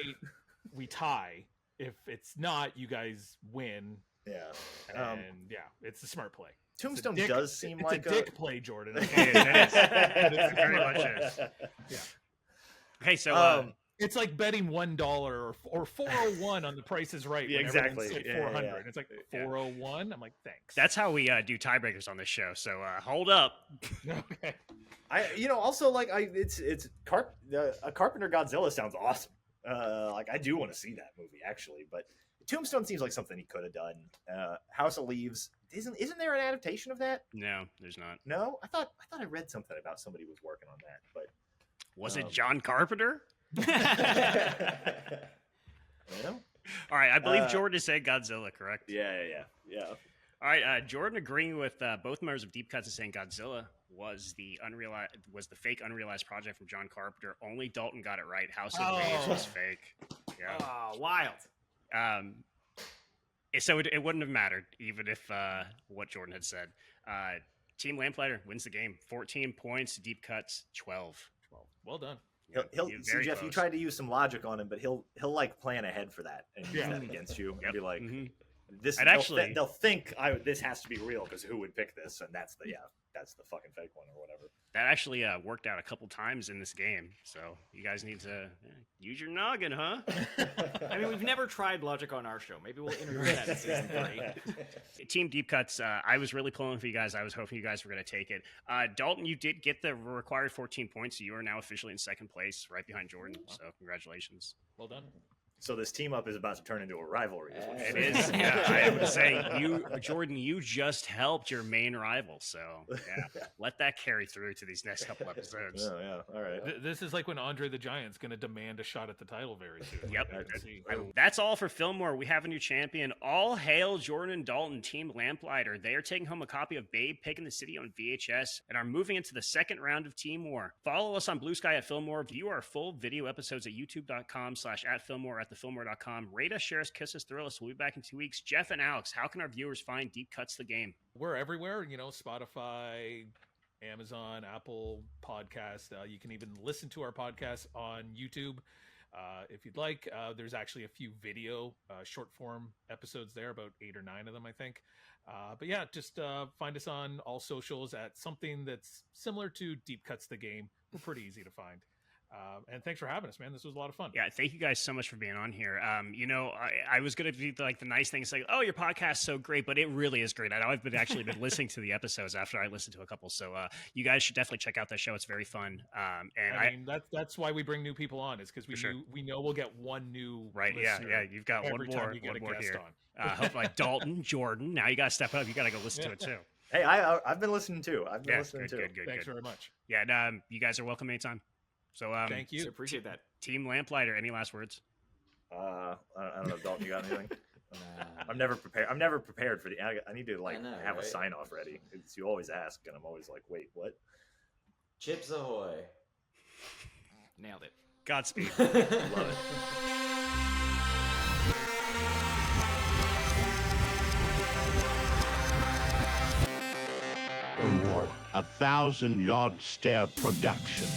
Speaker 3: we tie. If it's not, you guys win.
Speaker 2: Yeah.
Speaker 3: And it's a smart play.
Speaker 2: Tombstone does seem like
Speaker 3: a dick play, Jordan.
Speaker 1: It is. It very much is. Yeah. Okay, so
Speaker 3: It's like betting $1 or 401 on The Price is Right.
Speaker 2: Yeah,
Speaker 3: when
Speaker 2: exactly.
Speaker 3: everyone's
Speaker 2: Yeah,
Speaker 3: at 400.
Speaker 2: yeah.
Speaker 3: It's like 401. I'm like, thanks.
Speaker 1: That's how we do tiebreakers on this show. So hold up.
Speaker 3: okay.
Speaker 2: Also like a Carpenter Godzilla sounds awesome. Like I do want to see that movie actually, but Tombstone seems like something he could have done. House of Leaves isn't there an adaptation of that?
Speaker 1: No, there's not.
Speaker 2: No, I thought I read something about somebody was working on that, but
Speaker 1: Was it John Carpenter?
Speaker 2: well,
Speaker 1: All right, I believe Jordan is saying Godzilla, correct?
Speaker 2: yeah.
Speaker 1: All right, Jordan agreeing with both members of Deep Cuts and saying Godzilla was the fake unrealized project from John Carpenter. Only Dalton got it right. House of Leaves was fake. Yeah.
Speaker 4: Oh, wild.
Speaker 1: So it wouldn't have mattered even if what Jordan had said. Team Lamplighter wins the game. 14 points. Deep Cuts 12.
Speaker 3: Well done.
Speaker 2: He'll
Speaker 1: You're
Speaker 2: see,
Speaker 1: very
Speaker 2: Jeff. You
Speaker 1: close.
Speaker 2: tried to use some logic on him, but he'll like plan ahead for that and use that against you and
Speaker 1: Yep.
Speaker 2: be like,
Speaker 1: Mhm.
Speaker 2: "This."
Speaker 1: And
Speaker 2: They'll,
Speaker 1: actually-
Speaker 2: they'll think this has to be real because who would pick this? And that's the fucking fake one or whatever.
Speaker 1: That actually worked out a couple times in this game. So you guys need to use your noggin, huh?
Speaker 4: I mean, we've never tried logic on our show. Maybe we'll introduce that in season 3.
Speaker 1: Team Deep Cuts, I was really pulling for you guys. I was hoping you guys were going to take it. Dalton, you did get the required 14 points, so you are now officially in second place, right behind Jordan. So congratulations.
Speaker 3: Well done.
Speaker 2: So this team up is about to turn into a rivalry. Is what you're
Speaker 1: It
Speaker 2: saying.
Speaker 1: is. Yeah, I would say Jordan, you just helped your main rival. So yeah, let that carry through to these next couple episodes.
Speaker 2: Oh yeah. All right.
Speaker 3: This is like when Andre the Giant's going to demand a shot at the title very soon.
Speaker 1: Yep.
Speaker 3: I can see.
Speaker 1: That's all for Filmwar. We have a new champion. All hail Jordan and Dalton, Team Lamplighter. They are taking home a copy of Babe Picking the City on VHS and are moving into the second round of Team War. Follow us on Bluesky at Filmwar. View our full video episodes at youtube.com/@Filmwar at thefilmwar.com. Rate us, share us, kiss us, thrill us. We'll be back in 2 weeks. Jeff and Alex, how can our viewers find Deep Cuts the Game?
Speaker 3: We're everywhere, Spotify, Amazon, Apple Podcast. You can even listen to our podcast on YouTube if you'd like. There's actually a few video short form episodes there, about 8 or 9 of them, I think. But yeah, just find us on all socials at something that's similar to Deep Cuts the Game. We're pretty easy to find. And thanks for having us, man. This was a lot of fun.
Speaker 1: Yeah, thank you guys so much for being on here. I was going to be like the nice thing, it's like, oh, your podcast's so great, but it really is great. I know I've been listening to the episodes after I listened to a couple, so you guys should definitely check out that show. It's very fun. And
Speaker 3: I mean, that's why we bring new people on, is because we know we'll get one new
Speaker 1: right. Yeah. You've got one
Speaker 3: every time
Speaker 1: more
Speaker 3: you get a guest
Speaker 1: here.
Speaker 3: on.
Speaker 1: Hopefully, Dalton, Jordan. Now you got to step up. You got to go listen to it too.
Speaker 2: Hey, I've been listening too. I've been
Speaker 1: Yeah,
Speaker 2: listening too.
Speaker 1: good.
Speaker 3: Thanks very much.
Speaker 1: Yeah, and you guys are welcome anytime. So
Speaker 3: Thank you.
Speaker 4: So appreciate that.
Speaker 1: Team Lamplighter, any last words?
Speaker 2: I don't know, Dalton. You got anything? I'm never prepared. I'm never prepared for the. I need to
Speaker 6: I know,
Speaker 2: have a
Speaker 6: right?
Speaker 2: sign off ready. You always ask, and I'm always like, wait, what?
Speaker 6: Chips Ahoy.
Speaker 4: Nailed it.
Speaker 1: Godspeed.
Speaker 2: Love it.
Speaker 7: A 1,000-yard stare production.